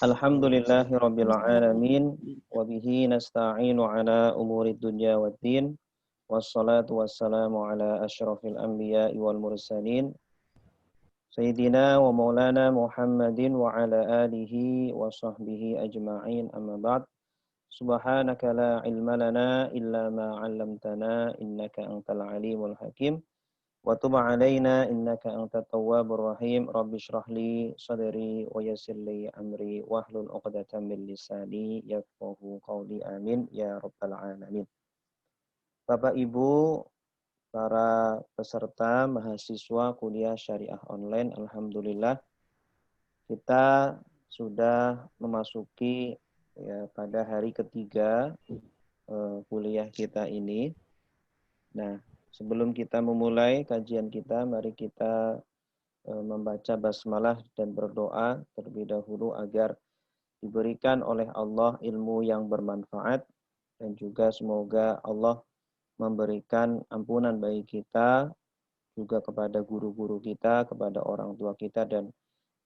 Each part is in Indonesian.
Alhamdulillahi rabbil alamin wa bihi nasta'inu ala umuri dunya waddin wassalatu wassalamu ala asyrafil anbiya'i wal mursalin sayyidina wa maulana Muhammadin wa ala alihi wa sahbihi ajma'in amma ba'd subhanaka la ilma lana illa ma 'allamtana innaka antal alimul hakim wa tub 'alaina innaka antat tawwabur rahim rabbi shrah li sadri wa yassir li amri wahlul 'uqdatam min lisani yafqahu qawli amin ya rabbal alamin. Bapak Ibu para peserta mahasiswa kuliah syariah online, alhamdulillah kita sudah memasuki pada hari ketiga kuliah kita ini. Nah, sebelum kita memulai kajian kita, mari kita membaca basmalah dan berdoa terlebih dahulu agar diberikan oleh Allah ilmu yang bermanfaat dan juga semoga Allah memberikan ampunan bagi kita, juga kepada guru-guru kita, kepada orang tua kita dan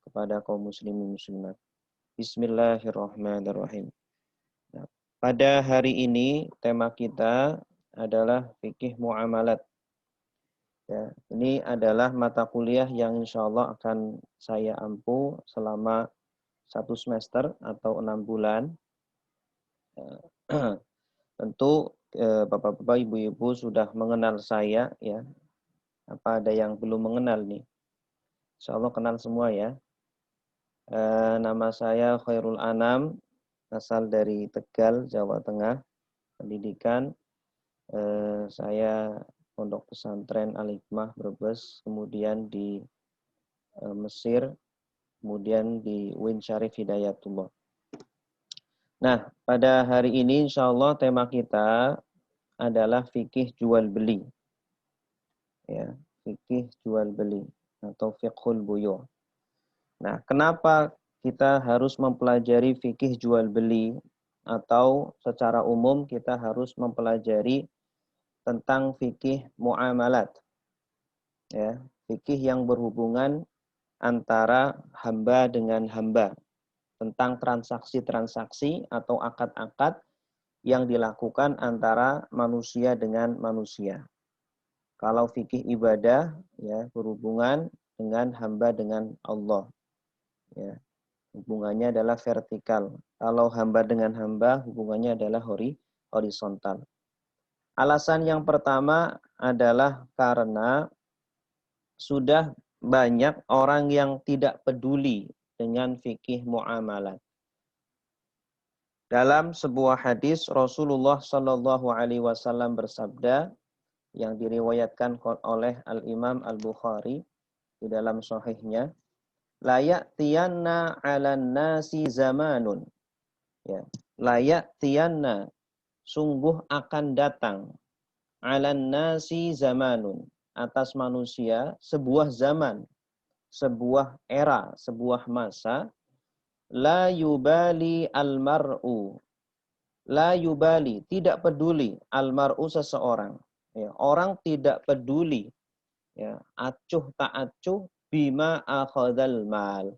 kepada kaum muslimin muslimat. Bismillahirrahmanirrahim. Nah, pada hari ini tema kita adalah fikih muamalat. Ya, ini adalah mata kuliah yang insya Allah akan saya ampu selama 1 semester atau 6 bulan. Tentu Bapak-bapak, Ibu-ibu sudah mengenal saya ya. Apa ada yang belum mengenal nih? Insya Allah kenal semua ya. Nama saya Khairul Anam, asal dari Tegal, Jawa Tengah. Pendidikan saya pondok pesantren Al-Hikmah Brebes, kemudian di Mesir, kemudian di Win Syarif Hidayatullah. Nah, pada hari ini insya Allah tema kita adalah fikih jual beli. Ya, fikih jual beli atau fiqhul buyu'. Nah, kenapa kita harus mempelajari fikih jual beli atau secara umum kita harus mempelajari tentang fikih muamalat. Ya, fikih yang berhubungan antara hamba dengan hamba, tentang transaksi-transaksi atau akad-akad yang dilakukan antara manusia dengan manusia. Kalau fikih ibadah ya berhubungan dengan hamba dengan Allah. Ya, hubungannya adalah vertikal. Kalau hamba dengan hamba hubungannya adalah horizontal. Alasan yang pertama adalah karena sudah banyak orang yang tidak peduli dengan fikih muamalat. Dalam sebuah hadis Rasulullah Shallallahu Alaihi Wasallam bersabda yang diriwayatkan oleh Al-Imam Al-Bukhari di dalam sahihnya, la ya'tiyanna 'alan nasi zamanun. Ya, la ya'tiyanna, sungguh akan datang, 'alan nasi zamanun, atas manusia sebuah zaman, sebuah era, sebuah masa, la yubali almar'u, la yubali, tidak peduli, almar'u seseorang. Ya, orang tidak peduli, ya, acuh tak acuh, bima akhadal mal,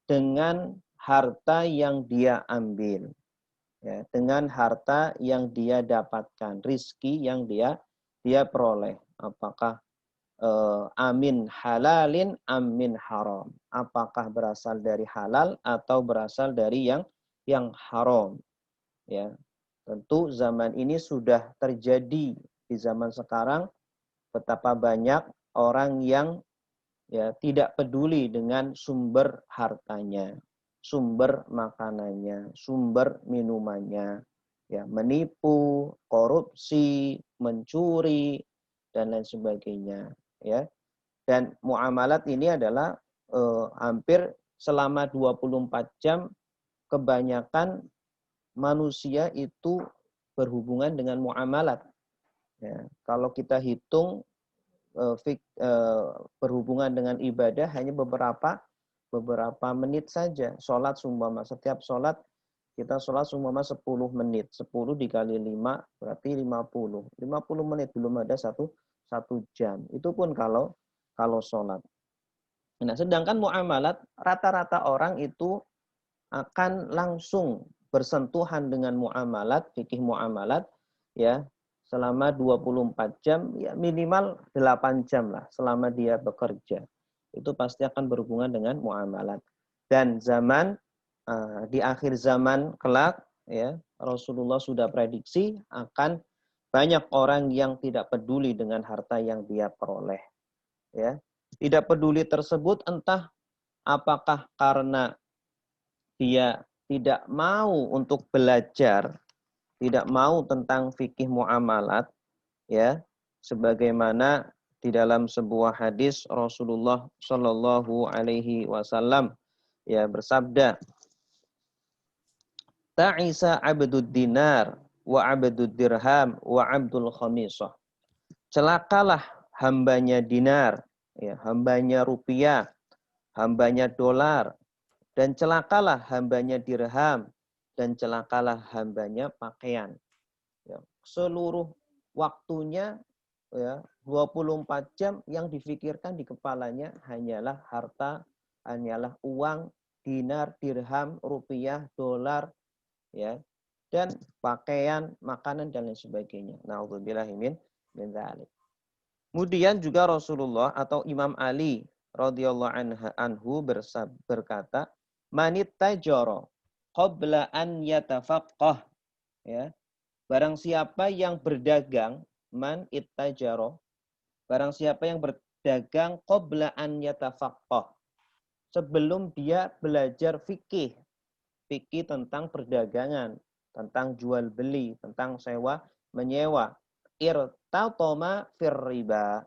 dengan harta yang dia ambil, ya, dengan harta yang dia dapatkan, rizki yang dia peroleh. Apakah amin halalin amin haram, apakah berasal dari halal atau berasal dari yang haram. Ya, tentu zaman ini sudah terjadi di zaman sekarang, betapa banyak orang yang ya tidak peduli dengan sumber hartanya, sumber makanannya, sumber minumannya, ya, menipu, korupsi, mencuri dan lain sebagainya, ya. Dan muamalat ini adalah hampir selama 24 jam kebanyakan manusia itu berhubungan dengan muamalat. Ya, kalau kita hitung berhubungan dengan ibadah hanya beberapa menit saja. Sholat sumpama setiap sholat kita sholat sumpama 10 menit. 10 dikali 5 berarti 50. 50 menit belum ada satu jam. Itu pun kalau sholat. Nah, sedangkan muamalat rata-rata orang itu akan langsung bersentuhan dengan muamalat, fikih muamalat, ya, selama 24 jam, ya minimal 8 jam lah selama dia bekerja. Itu pasti akan berhubungan dengan muamalat. Dan di akhir zaman kelak, ya, Rasulullah sudah prediksi akan banyak orang yang tidak peduli dengan harta yang dia peroleh. Ya. Tidak peduli tersebut entah apakah karena dia tidak mau untuk belajar, tidak mau tentang fikih muamalat, ya, sebagaimana di dalam sebuah hadis Rasulullah Shallallahu Alaihi Wasallam ya bersabda, ta'isa abdud dinar wa abdud dirham wa abdul khamisah. Celakalah hambanya dinar, ya, hambanya rupiah, hambanya dolar, dan celakalah hambanya dirham, dan celakalah hambanya pakaian. Ya, seluruh waktunya, ya, 24 jam yang difikirkan di kepalanya hanyalah harta, hanyalah uang, dinar, dirham, rupiah, dolar, ya, dan pakaian, makanan dan lain sebagainya. Nauzubillahi min dzalik. Kemudian juga Rasulullah atau Imam Ali radhiyallahu anhu berkata, "Manit tajara qabla an yatafaqqah." Ya. Barang siapa yang berdagang, man ittajara, barang siapa yang berdagang qabla an yatafaqqah, sebelum dia belajar fikih tentang perdagangan, tentang jual beli, tentang sewa menyewa, irtatoma fir riba,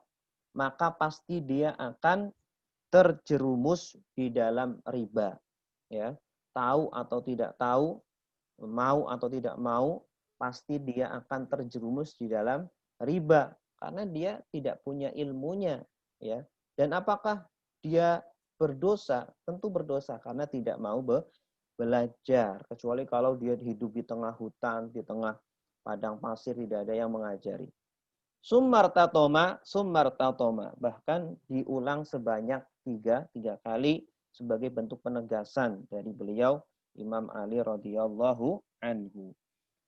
maka pasti dia akan terjerumus di dalam riba. Ya, tahu atau tidak tahu, mau atau tidak mau, pasti dia akan terjerumus di dalam riba karena dia tidak punya ilmunya, ya. Dan apakah dia berdosa? Tentu berdosa karena tidak mau belajar, kecuali kalau dia hidup di tengah hutan, di tengah padang pasir, tidak ada yang mengajari. Summartatoma, bahkan diulang sebanyak tiga kali sebagai bentuk penegasan dari beliau Imam Ali radhiyallahu anhu.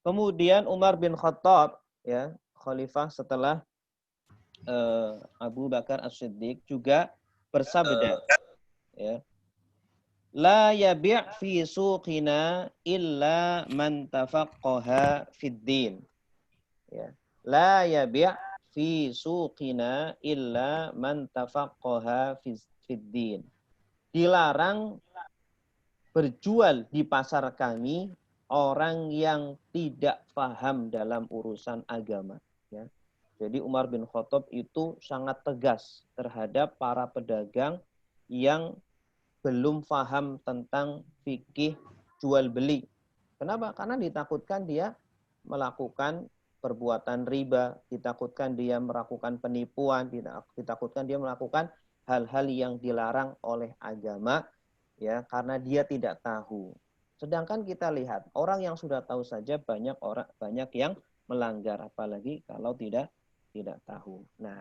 Kemudian Umar bin Khattab, ya, khalifah setelah Abu Bakar As-Siddiq, juga bersabda, ya, la yabi' fi suqina illa man tafaqqaha fid din. Ya. La yabi' fi suqina illa man tafaqqaha fid din. Dilarang berjual di pasar kami orang yang tidak paham dalam urusan agama. Ya. Jadi Umar bin Khattab itu sangat tegas terhadap para pedagang yang belum paham tentang fikih jual beli. Kenapa? Karena ditakutkan dia melakukan perbuatan riba, ditakutkan dia melakukan penipuan, ditakutkan dia melakukan hal-hal yang dilarang oleh agama, ya, karena dia tidak tahu. Sedangkan kita lihat orang yang sudah tahu saja banyak yang melanggar, apalagi kalau tidak tahu. Nah,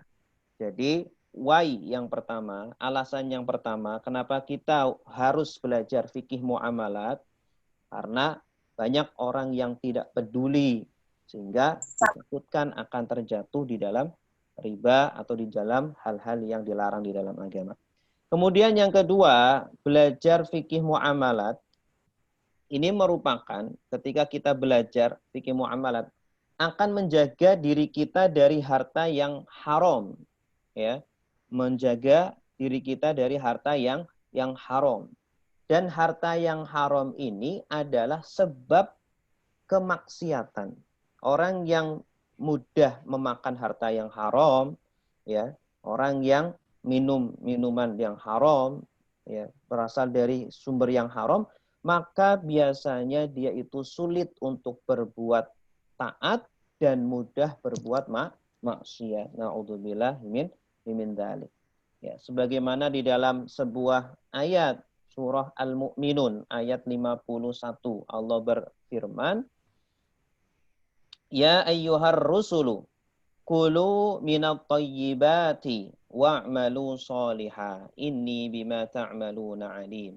jadi why yang pertama, alasan yang pertama kenapa kita harus belajar fikih muamalat, karena banyak orang yang tidak peduli sehingga ditakutkan akan terjatuh di dalam riba atau di dalam hal-hal yang dilarang di dalam agama. Kemudian yang kedua, belajar fikih muamalat ini merupakan ketika kita belajar fikih muamalat akan menjaga diri kita dari harta yang haram, ya, menjaga diri kita dari harta yang haram. Dan harta yang haram ini adalah sebab kemaksiatan. Orang yang mudah memakan harta yang haram, ya, orang yang minum minuman yang haram, ya, berasal dari sumber yang haram, maka biasanya dia itu sulit untuk berbuat taat dan mudah berbuat maksiat. Na'udzubillah min dzalik. Ya, sebagaimana di dalam sebuah ayat surah Al-Mu'minun ayat 51 Allah berfirman, ya ayyuhar rusulu kulu minat tayyibati wa'malu sholiha inni bima ta'maluna alim.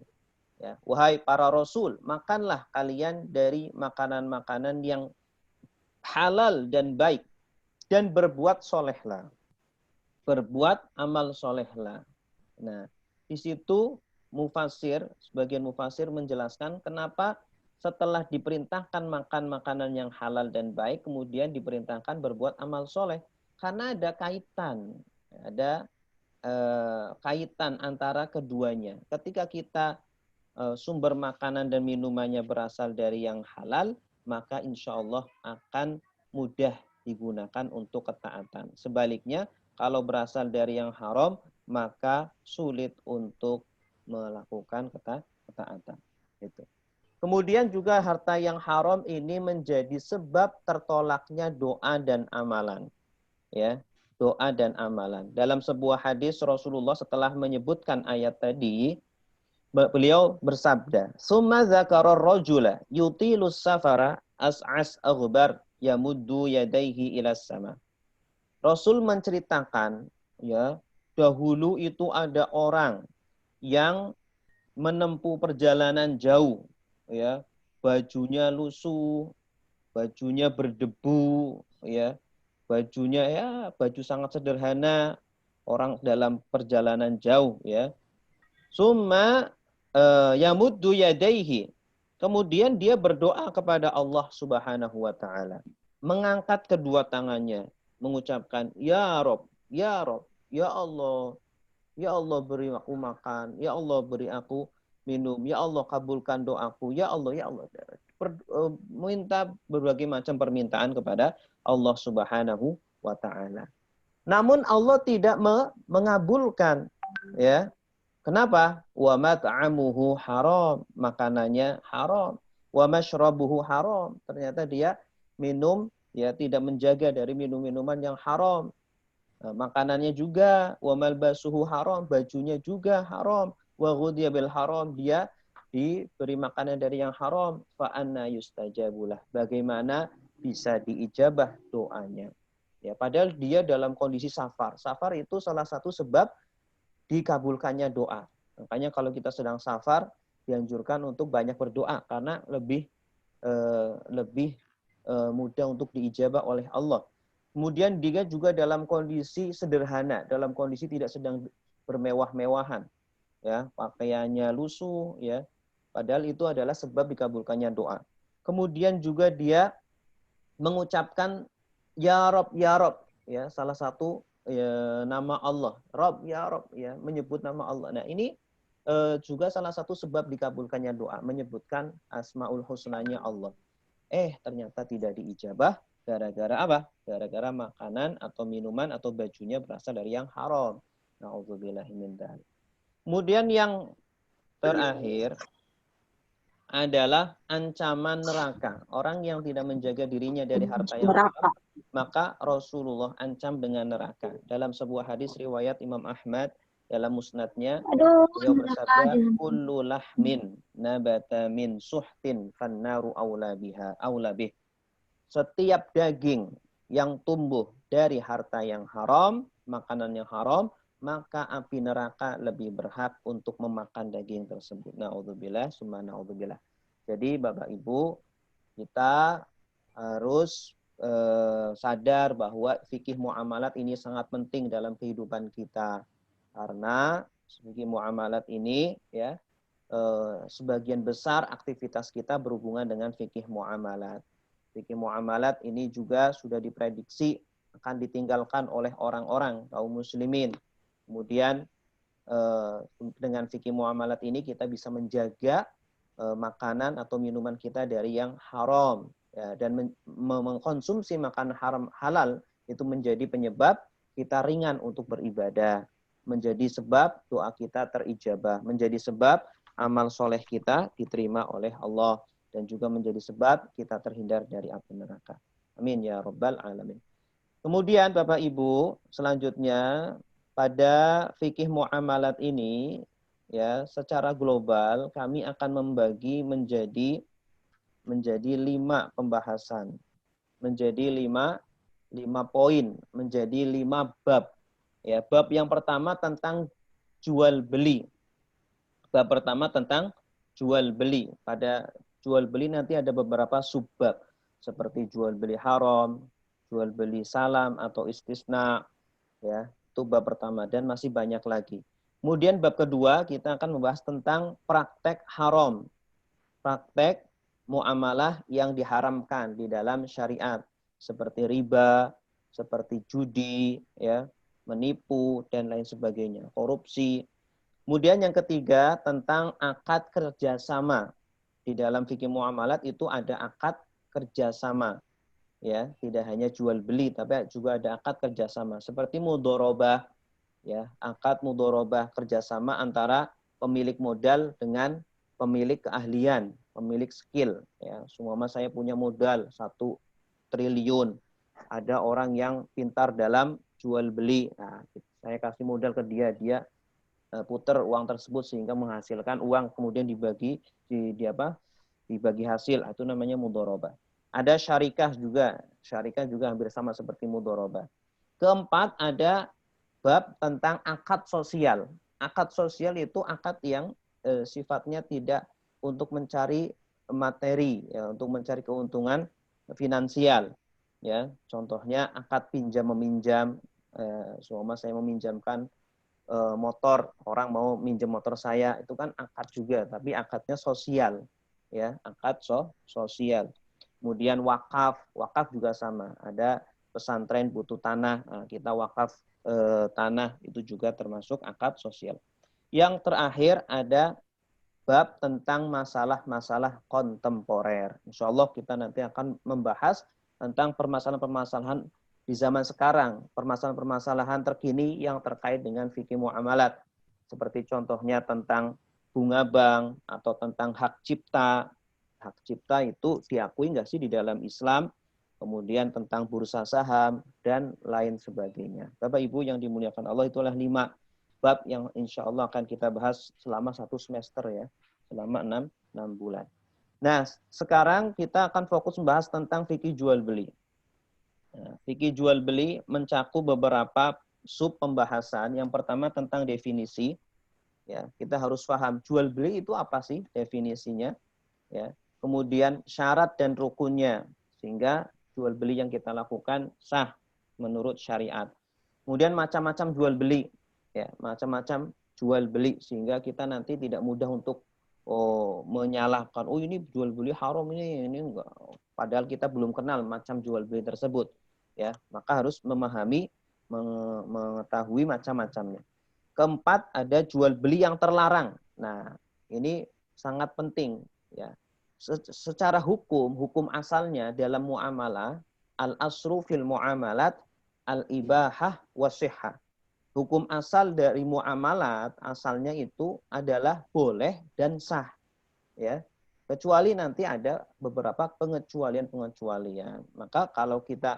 Ya, wahai para rasul, makanlah kalian dari makanan-makanan yang halal dan baik dan berbuat solehlah. Berbuat amal solehlah. Nah, di situ sebagian mufasir menjelaskan kenapa setelah diperintahkan makan makanan yang halal dan baik, kemudian diperintahkan berbuat amal soleh. Karena ada kaitan, ada kaitan antara keduanya. Ketika kita sumber makanan dan minumannya berasal dari yang halal, maka insya Allah akan mudah digunakan untuk ketaatan. Sebaliknya, kalau berasal dari yang haram, maka sulit untuk melakukan ketaatan. Itu. Kemudian juga harta yang haram ini menjadi sebab tertolaknya doa dan amalan. Ya, doa dan amalan. Dalam sebuah hadis Rasulullah setelah menyebutkan ayat tadi, beliau bersabda, "Tsumma dzakara ar-rajula yutilus safara as'as aghbar yamuddu yadayhi ilas sama." Rasul menceritakan, ya, dahulu itu ada orang yang menempuh perjalanan jauh, ya, bajunya lusuh, bajunya berdebu, ya, bajunya ya baju sangat sederhana, orang dalam perjalanan jauh, ya. Summa yamuddu yadaihi. Kemudian dia berdoa kepada Allah Subhanahu wa taala. Mengangkat kedua tangannya, mengucapkan, "Ya Rob, ya Rob, ya Allah beri aku makan, ya Allah beri aku minum, ya Allah kabulkan doaku, ya Allah, ya Allah." Minta berbagai macam permintaan kepada Allah Subhanahu wa taala. Namun Allah tidak mengabulkan, ya. Kenapa? Wa mat'amuhu haram, makanannya haram. Wa mashrabuhu haram, ternyata dia minum, ya, tidak menjaga dari minum-minuman yang haram. Makanannya juga, wa malbasuhu haram, bajunya juga haram. Wa ghudhiya bil haram, dia diberi makanan dari yang haram. Fa anna yustajabulah, bagaimana bisa diijabah doanya? Ya, padahal dia dalam kondisi safar. Safar itu salah satu sebab dikabulkannya doa. Makanya kalau kita sedang safar, dianjurkan untuk banyak berdoa karena lebih mudah untuk diijabah oleh Allah. Kemudian dia juga dalam kondisi sederhana, dalam kondisi tidak sedang bermewah-mewahan, ya, pakaiannya lusuh, ya. Padahal itu adalah sebab dikabulkannya doa. Kemudian juga dia mengucapkan ya Rob, ya, salah satu, ya, nama Allah, Rob, ya, menyebut nama Allah. Nah, ini juga salah satu sebab dikabulkannya doa, menyebutkan Asmaul Husnanya Allah. Ternyata tidak diijabah gara-gara apa? Gara-gara makanan atau minuman atau bajunya berasal dari yang haram. Nauzubillahi min dzalik. Kemudian yang terakhir adalah ancaman neraka. Orang yang tidak menjaga dirinya dari harta yang haram, maka Rasulullah ancam dengan neraka. Dalam sebuah hadis riwayat Imam Ahmad dalam musnadnya, beliau bersabda, "Kullu lahmin nabata min suhtin fannaru aula bih." Setiap daging yang tumbuh dari harta yang haram, makanan yang haram, maka api neraka lebih berhak untuk memakan daging tersebut. Na'udzubillah, summa na'udzubillah. Jadi Bapak Ibu, kita harus sadar bahwa fikih muamalat ini sangat penting dalam kehidupan kita. Karena fikih muamalat ini, ya, sebagian besar aktivitas kita berhubungan dengan fikih muamalat. Fikih muamalat ini juga sudah diprediksi akan ditinggalkan oleh orang-orang kaum muslimin. Kemudian dengan fikih muamalat ini kita bisa menjaga makanan atau minuman kita dari yang haram, ya, dan mengkonsumsi makanan haram halal itu menjadi penyebab kita ringan untuk beribadah, menjadi sebab doa kita terijabah, menjadi sebab amal soleh kita diterima oleh Allah, dan juga menjadi sebab kita terhindar dari api neraka. Amin ya rabbal alamin. Kemudian Bapak Ibu, selanjutnya pada fikih muamalat ini, ya, secara global kami akan membagi menjadi 5 pembahasan, menjadi 5 poin, menjadi 5 bab. Ya, bab yang pertama tentang jual beli. Bab pertama tentang jual beli. Pada jual beli nanti ada beberapa subbab seperti jual beli haram, jual beli salam atau istisna, ya. Itu bab pertama dan masih banyak lagi. Kemudian bab kedua kita akan membahas tentang praktek haram. Praktek muamalah yang diharamkan di dalam syariat seperti riba, seperti judi, ya, menipu dan lain sebagainya, korupsi. Kemudian yang ketiga tentang akad kerjasama. Di dalam fikih muamalat itu ada akad kerjasama, ya, tidak hanya jual beli tapi juga ada akad kerjasama seperti mudharabah, ya, akad mudharabah kerjasama antara pemilik modal dengan pemilik keahlian, pemilik skill, ya. Seumpama saya punya modal 1 triliun, ada orang yang pintar dalam jual beli, nah, saya kasih modal ke dia, dia putar uang tersebut sehingga menghasilkan uang kemudian dibagi dibagi hasil, itu namanya mudharabah. Ada syarikah juga hampir sama seperti mudharabah. Keempat ada bab tentang akad sosial. Akad sosial itu akad yang sifatnya tidak untuk mencari materi, ya, untuk mencari keuntungan finansial, ya. Contohnya akad pinjam meminjam, seumpama saya meminjamkan motor, orang mau minjem motor saya, itu kan akad juga, tapi akadnya sosial, ya, akad sosial. Kemudian wakaf juga sama, ada pesantren butuh tanah, nah, kita wakaf tanah, itu juga termasuk akad sosial. Yang terakhir ada bab tentang masalah-masalah kontemporer. Insya Allah kita nanti akan membahas tentang permasalahan-permasalahan di zaman sekarang, permasalahan-permasalahan terkini yang terkait dengan fikih muamalat. Seperti contohnya tentang bunga bank atau tentang hak cipta. Hak cipta itu diakui nggak sih di dalam Islam? Kemudian tentang bursa saham dan lain sebagainya. Bapak Ibu yang dimuliakan Allah, itulah 5 bab yang insya Allah akan kita bahas selama 1 semester, ya, selama 6 bulan. Nah, sekarang kita akan fokus membahas tentang fikih jual beli. Nah, fikih jual beli mencakup beberapa sub pembahasan. Yang pertama tentang definisi. Ya, kita harus paham jual beli itu apa sih definisinya. Ya. Kemudian syarat dan rukunnya sehingga jual beli yang kita lakukan sah menurut syariat. Kemudian macam-macam jual beli. Ya, macam-macam jual beli sehingga kita nanti tidak mudah untuk menyalahkan, oh ini jual beli haram, ini enggak. Padahal kita belum kenal macam jual beli tersebut. Ya, maka harus memahami, mengetahui macam-macamnya. Keempat, ada jual beli yang terlarang. Nah, ini sangat penting, ya. Secara hukum asalnya dalam muamalah, al-asru fil muamalat al-ibahah wasihah. Hukum asal dari muamalat asalnya itu adalah boleh dan sah, ya. Kecuali nanti ada beberapa pengecualian. Maka kalau kita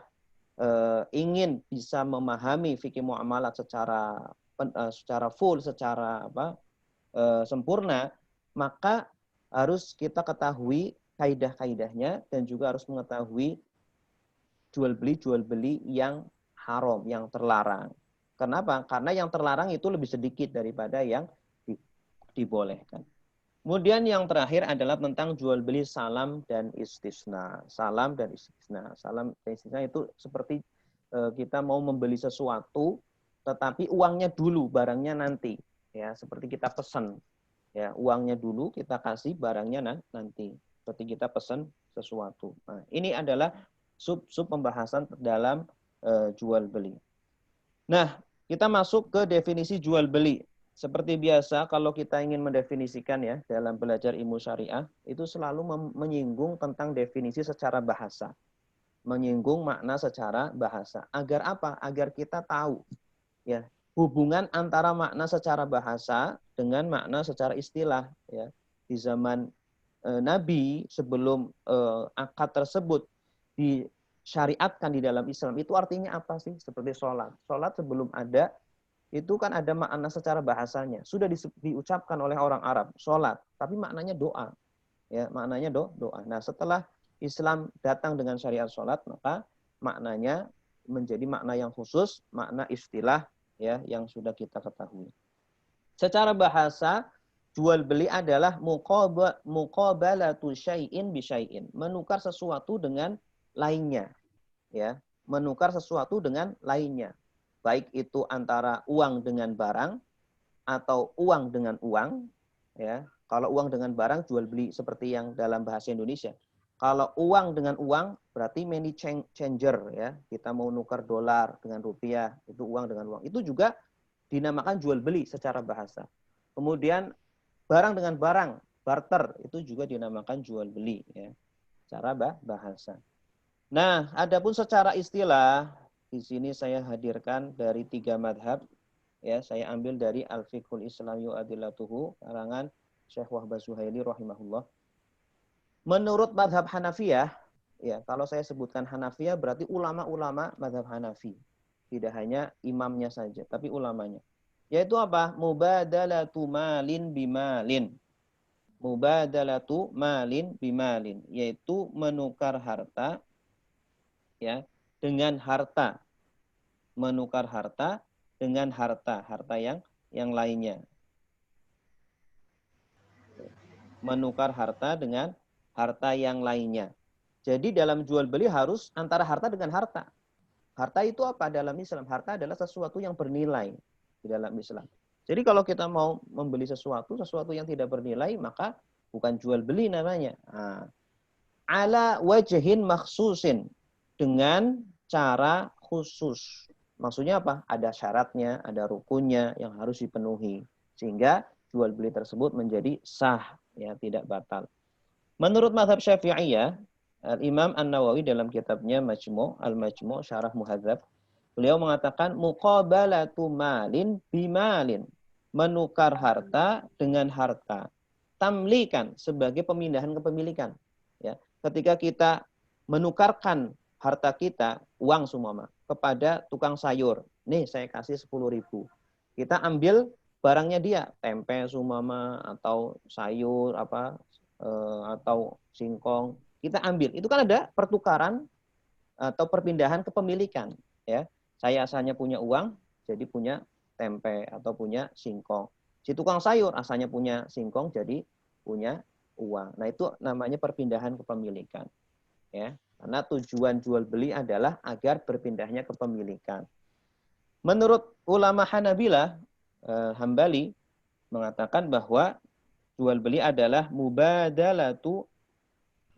ingin bisa memahami fikih muamalat secara full, secara sempurna, maka harus kita ketahui kaidah-kaidahnya dan juga harus mengetahui jual beli yang haram, yang terlarang. Kenapa? Karena yang terlarang itu lebih sedikit daripada yang dibolehkan. Kemudian yang terakhir adalah tentang jual beli salam dan istisna. Salam dan istisna. Salam dan istisna itu seperti kita mau membeli sesuatu, tetapi uangnya dulu, barangnya nanti. Ya, seperti kita pesan. Ya, uangnya dulu kita kasih, barangnya nanti. Seperti kita pesan sesuatu. Nah, ini adalah sub pembahasan dalam jual beli. Nah, kita masuk ke definisi jual beli. Seperti biasa, kalau kita ingin mendefinisikan, ya, dalam belajar ilmu syariah, itu selalu menyinggung tentang definisi secara bahasa. Menyinggung makna secara bahasa. Agar apa? Agar kita tahu, ya, hubungan antara makna secara bahasa dengan makna secara istilah. Ya. Di zaman Nabi, sebelum akad tersebut disyariatkan di dalam Islam, itu artinya apa sih? Seperti sholat. Sholat sebelum ada, itu kan ada makna secara bahasanya. Sudah diucapkan oleh orang Arab, sholat. Tapi maknanya doa. Ya, maknanya doa. Nah, setelah Islam datang dengan syariat sholat, maka maknanya menjadi makna yang khusus, makna istilah, ya, yang sudah kita ketahui. Secara bahasa, Jual beli adalah muqabalatu syai'in bi syai'in, menukar sesuatu dengan lainnya, ya. Menukar sesuatu dengan lainnya. Baik itu antara uang dengan barang atau uang dengan uang, ya. Kalau uang dengan barang jual beli seperti yang dalam bahasa Indonesia. Kalau uang dengan uang berarti money changer, ya. Kita mau nukar dolar dengan rupiah, itu uang dengan uang. Itu juga dinamakan jual beli secara bahasa. Kemudian barang dengan barang, barter, itu juga dinamakan jual beli, ya, secara bahasa. Nah, adapun secara istilah, di sini saya hadirkan dari 3 madhab, ya, saya ambil dari Al-Fiqhul Islami wa Adillatuhu, karangan Syekh Wahbah Zuhaili rahimahullah. Menurut madhab Hanafiyah, ya, kalau saya sebutkan Hanafiyah berarti ulama-ulama madhab Hanafi. Tidak hanya imamnya saja, tapi ulamanya. Yaitu apa? Mubadalatu malin bimalin. Mubadalatu malin bimalin. Yaitu menukar harta, ya, dengan harta. Menukar harta dengan harta. Harta yang lainnya. Menukar harta dengan harta yang lainnya. Jadi dalam jual beli harus antara harta dengan harta. Harta itu apa dalam Islam? Harta adalah sesuatu yang bernilai di dalam Islam. Jadi kalau kita mau membeli sesuatu yang tidak bernilai, maka bukan jual beli namanya. Nah, ala wajhin makhsusin, dengan cara khusus. Maksudnya apa? Ada syaratnya, ada rukunnya yang harus dipenuhi. Sehingga jual beli tersebut menjadi sah, ya, tidak batal. Menurut mazhab Syafi'iyah, Imam An-Nawawi dalam kitabnya Al-Majmu' Syarah Muhadzab, beliau mengatakan muqabalatu malin bimalin, menukar harta dengan harta. Tamlikan, sebagai pemindahan kepemilikan, ya. Ketika kita menukarkan harta kita, uang semua, kepada tukang sayur, nih saya kasih 10.000. Kita ambil barangnya dia, tempe sumama atau sayur atau singkong, kita ambil. Itu kan ada pertukaran atau perpindahan kepemilikan, ya. Saya asalnya punya uang, jadi punya tempe atau punya singkong. Si tukang sayur asalnya punya singkong, jadi punya uang. Nah, itu namanya perpindahan kepemilikan, ya. Karena tujuan jual beli adalah agar berpindahnya kepemilikan. Menurut ulama Hanabilah, Hambali mengatakan bahwa jual beli adalah mubadalatu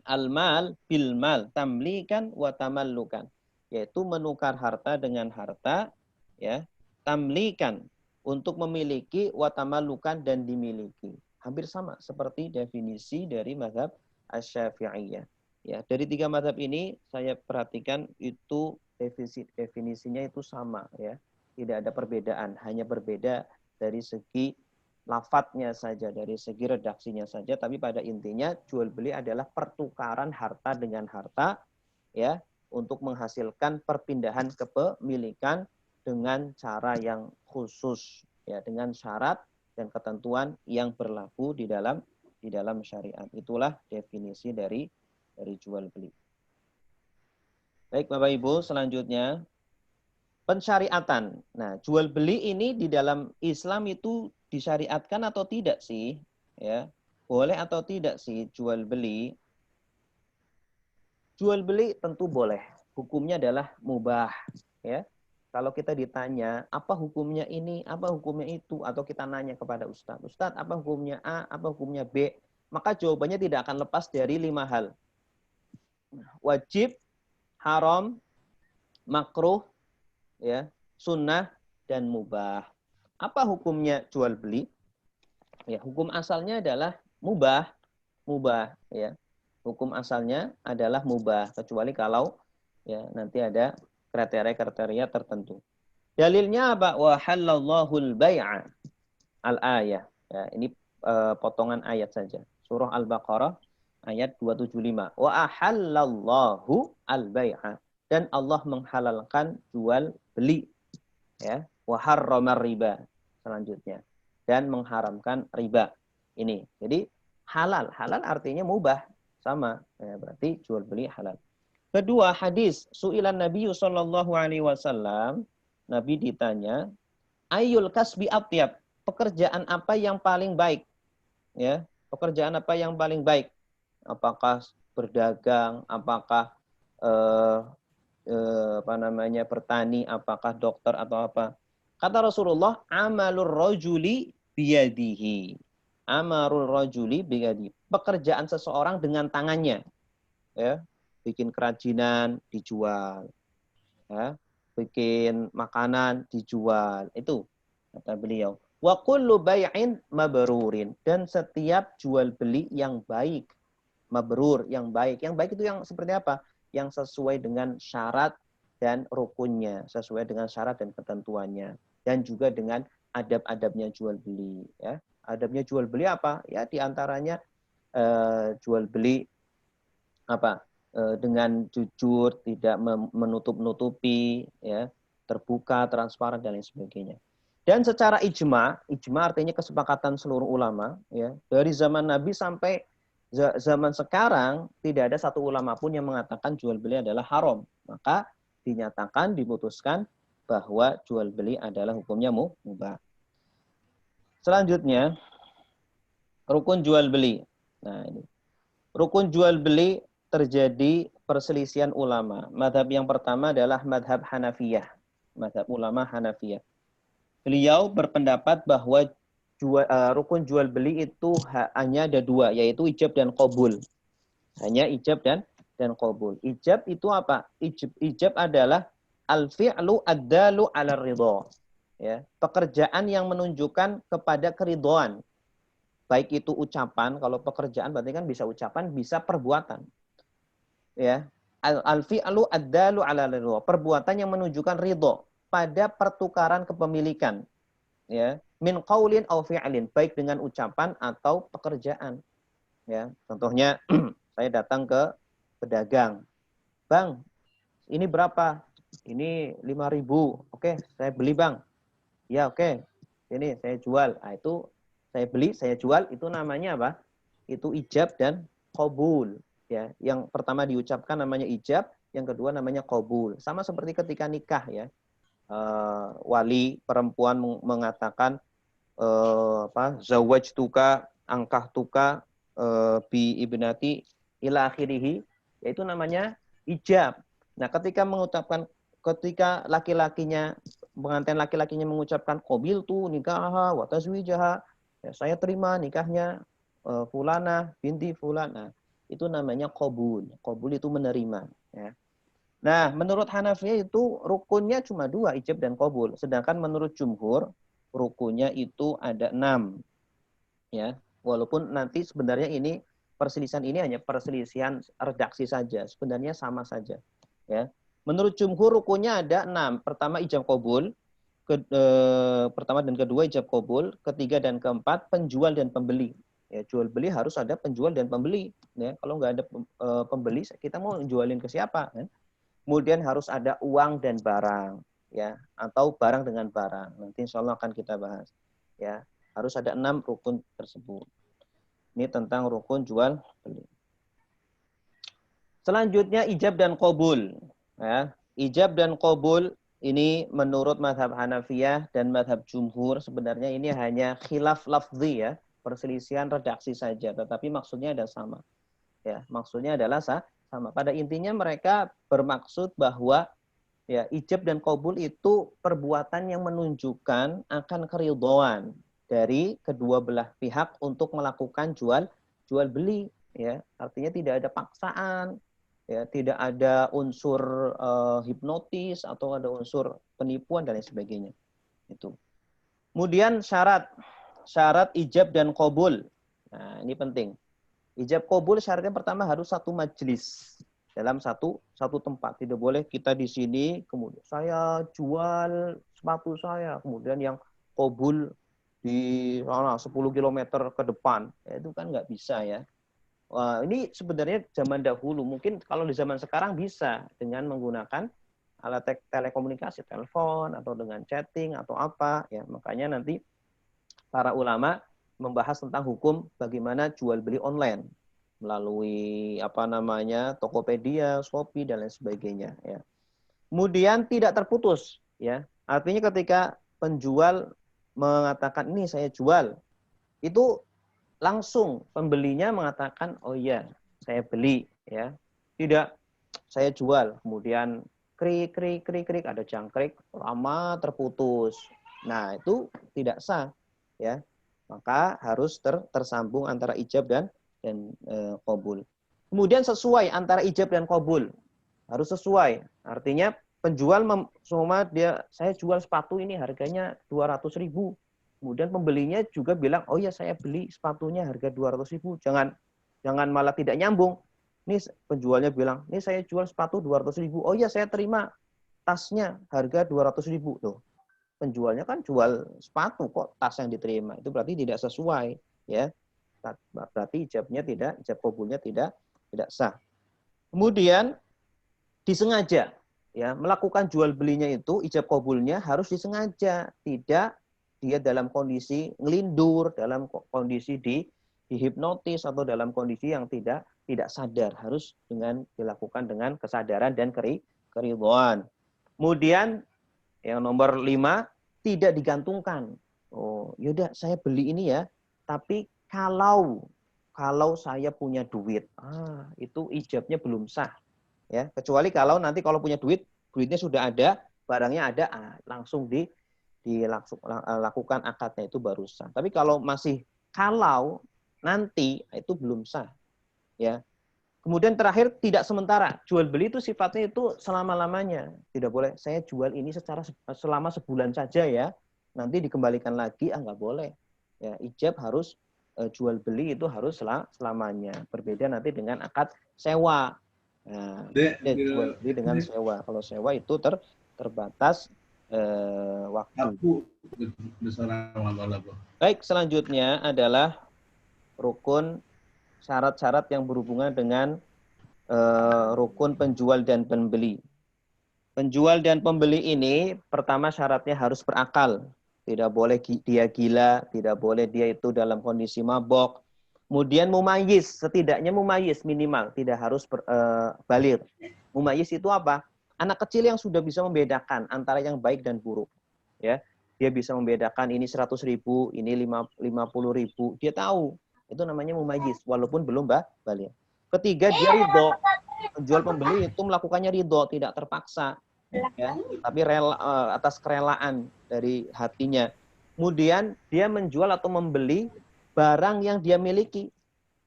al-mal bil mal, tamlikan wa tamallukan, yaitu menukar harta dengan harta, ya, tamlikan untuk memiliki, wa tamallukan dan dimiliki. Hampir sama seperti definisi dari mazhab Asy-Syafi'iyah. Ya, dari 3 mazhab ini saya perhatikan itu definisinya itu sama, ya. Tidak ada perbedaan, hanya berbeda dari segi lafadznya saja, dari segi redaksinya saja, tapi pada intinya jual beli adalah pertukaran harta dengan harta, ya, untuk menghasilkan perpindahan kepemilikan dengan cara yang khusus, ya, dengan syarat dan ketentuan yang berlaku di dalam syariat. Itulah definisi dari jual beli. Baik Bapak Ibu, selanjutnya pensyariatan. Nah, jual beli ini di dalam Islam itu disyariatkan atau tidak sih? Ya, boleh atau tidak sih jual beli? Jual beli tentu boleh. Hukumnya adalah mubah, ya. Kalau kita ditanya, apa hukumnya ini, apa hukumnya itu, atau kita nanya kepada Ustadz, Ustadz, apa hukumnya A, apa hukumnya B, maka jawabannya tidak akan lepas dari 5 hal. Wajib, haram, makruh, ya, sunnah, dan mubah. Apa hukumnya jual beli? Ya, hukum asalnya adalah mubah, ya. Hukum asalnya adalah mubah, kecuali kalau, ya, nanti ada kriteria-kriteria tertentu. Dalilnya apa? Wa halallahul bai'a al-ayah. Ya, ini potongan ayat saja. Surah Al-Baqarah ayat 275. Wa ahallallahu al-bai'a, dan Allah menghalalkan jual beli, ya. Wa harramar riba selanjutnya, dan mengharamkan riba. Ini. Jadi halal. Halal artinya mubah, sama, ya, berarti jual beli halal. Kedua, hadis su'ilan Nabi sallallahu alaihi wasallam, Nabi ditanya, ayyul kasbi atyab, pekerjaan apa yang paling baik? Ya, pekerjaan apa yang paling baik? Apakah berdagang, apakah eh, apa namanya bertani, apakah dokter atau apa? Kata Rasulullah, amalur rajuli biyadihi. Amarul rajuli biyadihi. Pekerjaan seseorang dengan tangannya, ya. Bikin kerajinan dijual, ya. Bikin makanan dijual. Itu kata beliau. Wa kullu bai'in mabrurin, dan setiap jual beli yang baik, mabrur, yang baik. Yang baik itu yang seperti apa? Yang sesuai dengan syarat dan rukunnya, sesuai dengan syarat dan ketentuannya, dan juga dengan adab-adabnya jual beli. Ya, adabnya jual beli apa? Ya, diantaranya jual beli apa? Dengan jujur, tidak menutup-nutupi, ya, terbuka, transparan dan lain sebagainya. Dan secara ijma, ijma artinya kesepakatan seluruh ulama, ya, dari zaman Nabi sampai zaman sekarang tidak ada satu ulama pun yang mengatakan jual beli adalah haram. Maka dinyatakan, diputuskan bahwa jual beli adalah hukumnya mubah. Selanjutnya, rukun jual beli. Nah, ini. Rukun jual beli terjadi perselisihan ulama. Madhab yang pertama adalah madhab Hanafiyah. Madhab ulama Hanafiyah. Beliau berpendapat bahwa rukun jual beli itu hanya ada dua, yaitu ijab dan qabul. Hanya ijab dan qabul. Ijab itu apa? Ijab adalah al-fi'lu ad-dalu 'ala ridha. Ya, pekerjaan yang menunjukkan kepada keridhaan. Baik itu ucapan, kalau pekerjaan berarti kan bisa ucapan, bisa perbuatan. Ya. Al-fi'lu ad-dalu 'ala ridha. Perbuatan yang menunjukkan ridha pada pertukaran kepemilikan. Ya, min qaulin aw fi'lin, baik dengan ucapan atau pekerjaan. Ya, contohnya saya datang ke pedagang. Bang, ini berapa? Ini 5.000. Oke, saya beli, Bang. Ya, oke. Ini saya jual. Nah, itu saya beli, saya jual, itu namanya apa? Itu ijab dan qabul. Ya, yang pertama diucapkan namanya ijab, yang kedua namanya qabul. Sama seperti ketika nikah, ya. Wali perempuan mengatakan zawajtuka angkahtuka bi ibnati ila akhirih, yaitu namanya ijab. Nah, ketika laki-lakinya, pengantin laki-lakinya mengucapkan qabil tu nikaha wa tazwijaha, ya, saya terima nikahnya fulana binti fulana. Itu namanya qabul. Qabul itu menerima, ya. Nah, menurut Hanafiyah itu rukunnya cuma dua, ijab dan qabul. Sedangkan menurut jumhur, rukunnya itu ada 6. Ya, walaupun nanti sebenarnya ini perselisihan ini hanya perselisihan redaksi saja. Sebenarnya sama saja. Ya. Menurut jumhur rukunnya ada 6. Pertama ijab qabul, pertama dan kedua ijab qabul, ketiga dan keempat penjual dan pembeli. Ya, jual beli harus ada penjual dan pembeli. Ya, kalau nggak ada pembeli, kita mau jualin ke siapa? Kan? Kemudian harus ada uang dan barang, ya, atau barang dengan barang. Nanti insya Allah akan kita bahas. Ya, harus ada 6 rukun tersebut. Ini tentang rukun jual beli. Selanjutnya ijab dan qabul. Ya, ijab dan qabul ini menurut mazhab Hanafiyah dan mazhab jumhur sebenarnya ini hanya khilaf lafzi, ya, perselisihan redaksi saja, tetapi maksudnya ada sama. Ya, maksudnya adalah sama. Pada intinya mereka bermaksud bahwa, ya, ijab dan qabul itu perbuatan yang menunjukkan akan keridhaan dari kedua belah pihak untuk melakukan jual beli, ya. Artinya tidak ada paksaan, ya, tidak ada unsur hipnotis atau ada unsur penipuan dan lain sebagainya. Itu. Kemudian syarat ijab dan qabul. Nah, ini penting. Ijab qabul syaratnya pertama harus satu majelis, dalam satu tempat. Tidak boleh kita di sini kemudian saya jual sepatu saya, kemudian yang qabul di sana 10 km ke depan. Ya, itu kan nggak bisa, ya. Wah, ini sebenarnya zaman dahulu. Mungkin kalau di zaman sekarang bisa dengan menggunakan alat telekomunikasi, telepon atau dengan chatting atau apa, ya. Makanya nanti para ulama membahas tentang hukum bagaimana jual beli online melalui apa namanya Tokopedia, Shopee dan lain sebagainya, ya. Kemudian tidak terputus, ya. Artinya ketika penjual mengatakan ini saya jual, itu langsung pembelinya mengatakan, oh iya, saya beli, ya. Tidak, saya jual. Kemudian krik, krik, krik, krik, ada jangkrik, lama terputus. Nah, itu tidak sah, ya. Maka harus tersambung antara ijab dan qabul. Kemudian sesuai antara ijab dan qabul. Harus sesuai. Artinya penjual saya jual sepatu ini harganya 200.000. Kemudian pembelinya juga bilang, oh ya saya beli sepatunya harga 200.000. Jangan malah tidak nyambung. Ini penjualnya bilang, ini saya jual sepatu 200.000. Oh ya saya terima tasnya harga 200.000. Tuh. Penjualnya kan jual sepatu kok tas yang diterima. Itu berarti tidak sesuai, ya. Berarti ijab qabulnya tidak sah. Kemudian disengaja, ya, melakukan jual belinya itu ijab qabulnya harus disengaja, tidak dia dalam kondisi ngelindur, dalam kondisi dihipnotis atau dalam kondisi yang tidak sadar, harus dilakukan dengan kesadaran dan keridhaan. Kemudian yang nomor 5, tidak digantungkan. Oh, yaudah saya beli ini ya, tapi kalau saya punya duit, itu ijabnya belum sah. Ya, kecuali kalau punya duitnya sudah ada, barangnya ada, langsung dilakukan akadnya, itu baru sah. Tapi kalau nanti itu belum sah, ya. Kemudian terakhir, tidak sementara. Jual beli itu sifatnya itu selama-lamanya. Tidak boleh saya jual ini selama sebulan saja ya. Nanti dikembalikan lagi, nggak boleh. Ya, ijab harus jual beli itu harus selamanya. Berbeda nanti dengan akad sewa. Nah, jual beli dengan sewa. Kalau sewa itu terbatas waktu. Baik, selanjutnya adalah rukun syarat-syarat yang berhubungan dengan rukun penjual dan pembeli. Penjual dan pembeli ini pertama syaratnya harus berakal. Tidak boleh dia gila, tidak boleh dia itu dalam kondisi mabok. Kemudian mumayyiz, setidaknya mumayyiz minimal, tidak harus baligh. Mumayyiz itu apa? Anak kecil yang sudah bisa membedakan antara yang baik dan buruk. Ya, dia bisa membedakan ini 100.000, ini 50.000. Dia tahu. Itu namanya mumayyiz, walaupun belum baligh. Ketiga, dia ridho. Penjual pembeli itu melakukannya ridho, tidak terpaksa, ya, tapi atas kerelaan dari hatinya. Kemudian dia menjual atau membeli barang yang dia miliki.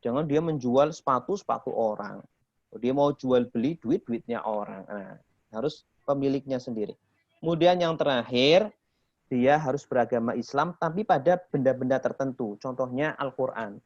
Jangan dia menjual sepatu orang. Dia mau jual beli duitnya orang. Nah, harus pemiliknya sendiri. Kemudian yang terakhir, dia harus beragama Islam tapi pada benda-benda tertentu. Contohnya Al-Quran.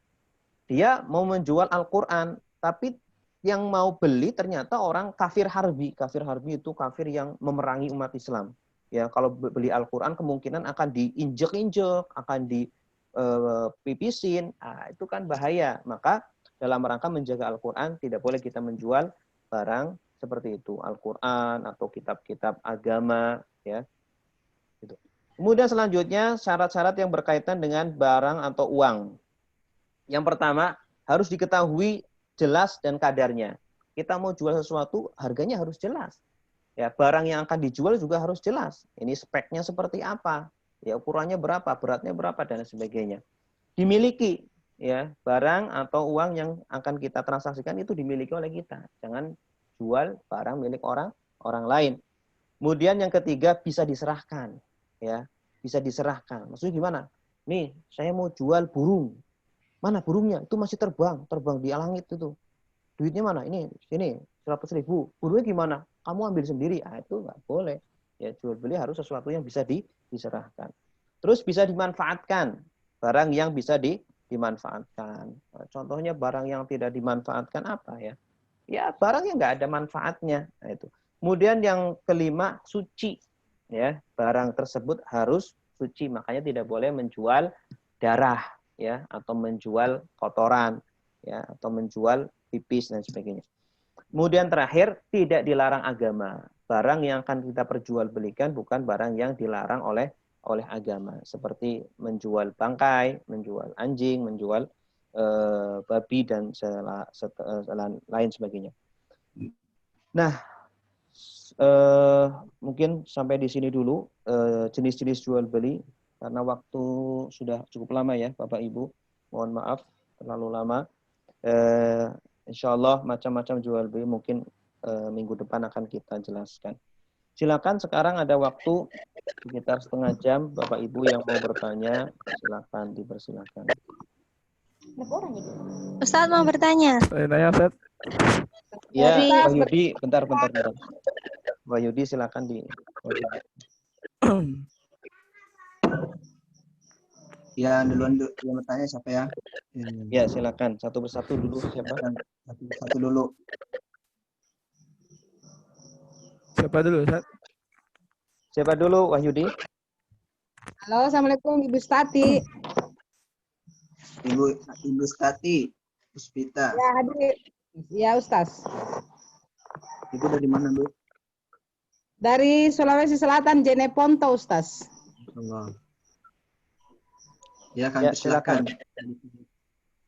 Dia mau menjual Al-Quran, tapi yang mau beli ternyata orang kafir harbi. Kafir harbi itu kafir yang memerangi umat Islam. Ya, kalau beli Al-Quran kemungkinan akan diinjek-injek, akan dipipisin. Itu kan bahaya. Maka dalam rangka menjaga Al-Quran tidak boleh kita menjual barang seperti itu, Al-Quran atau kitab-kitab agama, ya. Gitu. Kemudian selanjutnya syarat-syarat yang berkaitan dengan barang atau uang. Yang pertama, harus diketahui jelas dan kadarnya. Kita mau jual sesuatu, harganya harus jelas. Ya, barang yang akan dijual juga harus jelas. Ini speknya seperti apa? Ya, ukurannya berapa, beratnya berapa, dan sebagainya. Dimiliki, ya, barang atau uang yang akan kita transaksikan itu dimiliki oleh kita. Jangan jual barang milik orang lain. Kemudian yang ketiga, bisa diserahkan. Ya, bisa diserahkan. Maksudnya gimana? Nih, saya mau jual burung. Mana burungnya? Itu masih terbang di langit itu. Duitnya mana? Ini, sini, 100.000. Burungnya gimana? Kamu ambil sendiri. Itu nggak boleh. Ya, jual beli harus sesuatu yang bisa diserahkan. Terus bisa dimanfaatkan. Barang yang bisa dimanfaatkan. Nah, contohnya barang yang tidak dimanfaatkan apa ya? Ya, barang yang nggak ada manfaatnya. Nah, itu. Kemudian yang kelima, suci. Ya, barang tersebut harus suci. Makanya tidak boleh menjual darah, ya, atau menjual kotoran, ya, atau menjual pipis dan sebagainya. Kemudian terakhir, tidak dilarang agama. Barang yang akan kita perjualbelikan bukan barang yang dilarang oleh agama, seperti menjual bangkai, menjual anjing, menjual babi dan lain sebagainya. Nah, mungkin sampai di sini dulu jenis-jenis jual beli. Karena waktu sudah cukup lama ya, Bapak Ibu. Mohon maaf terlalu lama. Insya Allah macam-macam jual beli mungkin minggu depan akan kita jelaskan. Silakan, sekarang ada waktu sekitar setengah jam. Bapak Ibu yang mau bertanya, silakan dipersilakan. Ustadz mau bertanya. Saya tanya, Ustaz. Ya, Dari- Pak Yudi, bentar. Pak Yudi silakan di. Ya, duluan yang bertanya siapa ya? Ya, silakan. Satu persatu dulu siapa? Satu dulu. Siapa dulu, Ustaz? Siapa dulu, Wahyudi? Halo, Assalamualaikum Ibu Stati. Ibu Stati Puspita. Ya, hadir. Ya, Ustaz. Ibu dari mana, Bu? Dari Sulawesi Selatan, Jeneponto, Ustaz. Allah. Ya, kami Ya, silakan.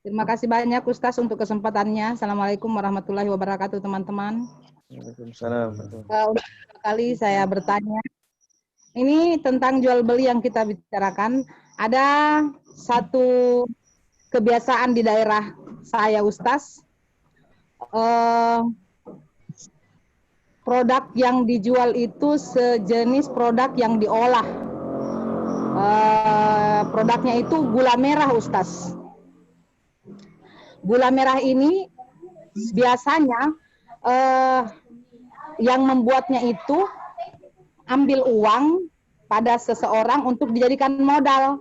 Terima kasih banyak, Ustaz, untuk kesempatannya. Assalamualaikum warahmatullahi wabarakatuh, teman-teman. Waalaikumsalam. Untuk pertama kali saya bertanya. Ini tentang jual beli yang kita bicarakan. Ada satu kebiasaan di daerah saya, Ustaz. Produk yang dijual itu sejenis produk yang diolah. Produknya itu gula merah, Ustaz. Gula merah ini biasanya yang membuatnya itu ambil uang pada seseorang untuk dijadikan modal.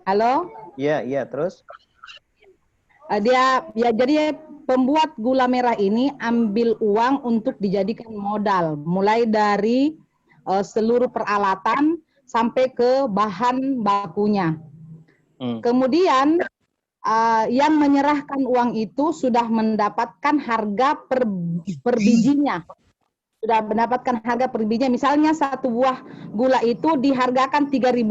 Halo? Iya, terus? Jadi pembuat gula merah ini ambil uang untuk dijadikan modal, mulai dari seluruh peralatan sampai ke bahan bakunya. Kemudian yang menyerahkan uang itu sudah mendapatkan harga per bijinya. Sudah mendapatkan harga per bijinya. Misalnya satu buah gula itu dihargakan Rp3.000.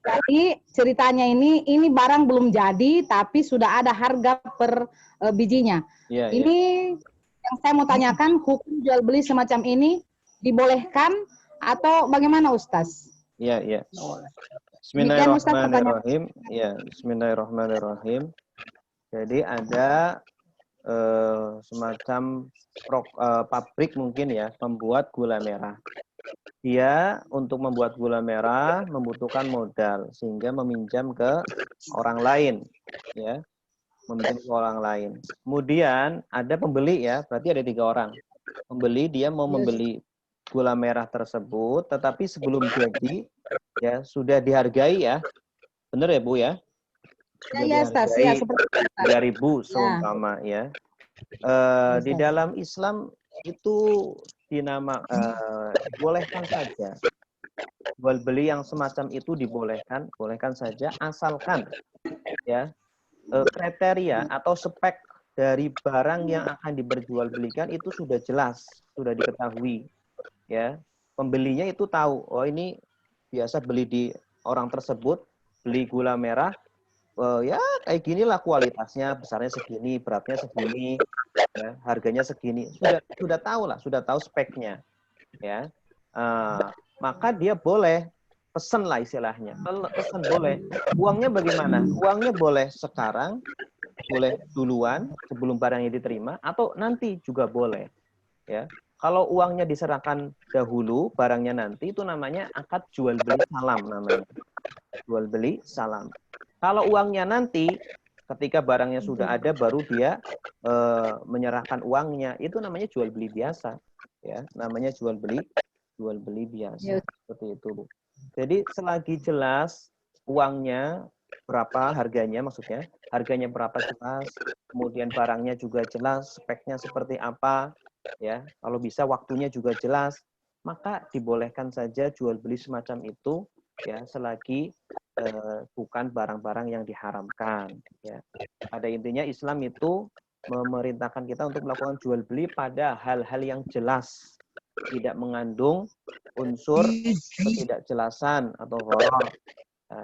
Jadi ceritanya ini barang belum jadi, tapi sudah ada harga per bijinya. Ini yang saya mau tanyakan, hukum jual beli semacam ini dibolehkan atau bagaimana, Ustaz? Iya. Bismillahirrahmanirrahim. Ya, Bismillahirrahmanirrahim. Jadi ada semacam pabrik mungkin ya, pembuat gula merah. Dia untuk membuat gula merah membutuhkan modal sehingga meminjam ke orang lain, ya, meminjam ke orang lain. Kemudian ada pembeli ya, berarti ada 3 orang. Pembeli dia mau membeli gula merah tersebut, tetapi sebelum jadi ya sudah dihargai ya, benar ya Bu ya? Ya, Ustaz, ya, seperti 3.000 seumpama ya. Di dalam Islam itu dibolehkan saja. Jual beli yang semacam itu bolehkan saja, asalkan ya kriteria atau spek dari barang yang akan diperjualbelikan itu sudah jelas, sudah diketahui. Ya, pembelinya itu tahu, oh ini biasa beli di orang tersebut, beli gula merah, ya kayak ginilah kualitasnya, besarnya segini, beratnya segini, ya, harganya segini, sudah tahu lah, sudah tahu speknya, ya. Maka dia boleh pesen lah istilahnya, pesen boleh. Uangnya bagaimana? Uangnya boleh sekarang, boleh duluan sebelum barangnya diterima, atau nanti juga boleh, ya. Kalau uangnya diserahkan dahulu, barangnya nanti, itu namanya akad jual beli salam namanya. Jual beli salam. Kalau uangnya nanti, ketika barangnya sudah ada, baru dia menyerahkan uangnya, itu namanya jual beli biasa, ya. Namanya jual beli biasa. Seperti itu, Bu. Jadi selagi jelas uangnya berapa, harganya maksudnya, harganya berapa jelas, kemudian barangnya juga jelas, speknya seperti apa, ya, kalau bisa waktunya juga jelas, maka dibolehkan saja jual beli semacam itu, ya, selagi bukan barang-barang yang diharamkan, ya. Pada intinya Islam itu memerintahkan kita untuk melakukan jual beli pada hal-hal yang jelas, tidak mengandung unsur ketidakjelasan atau gharar,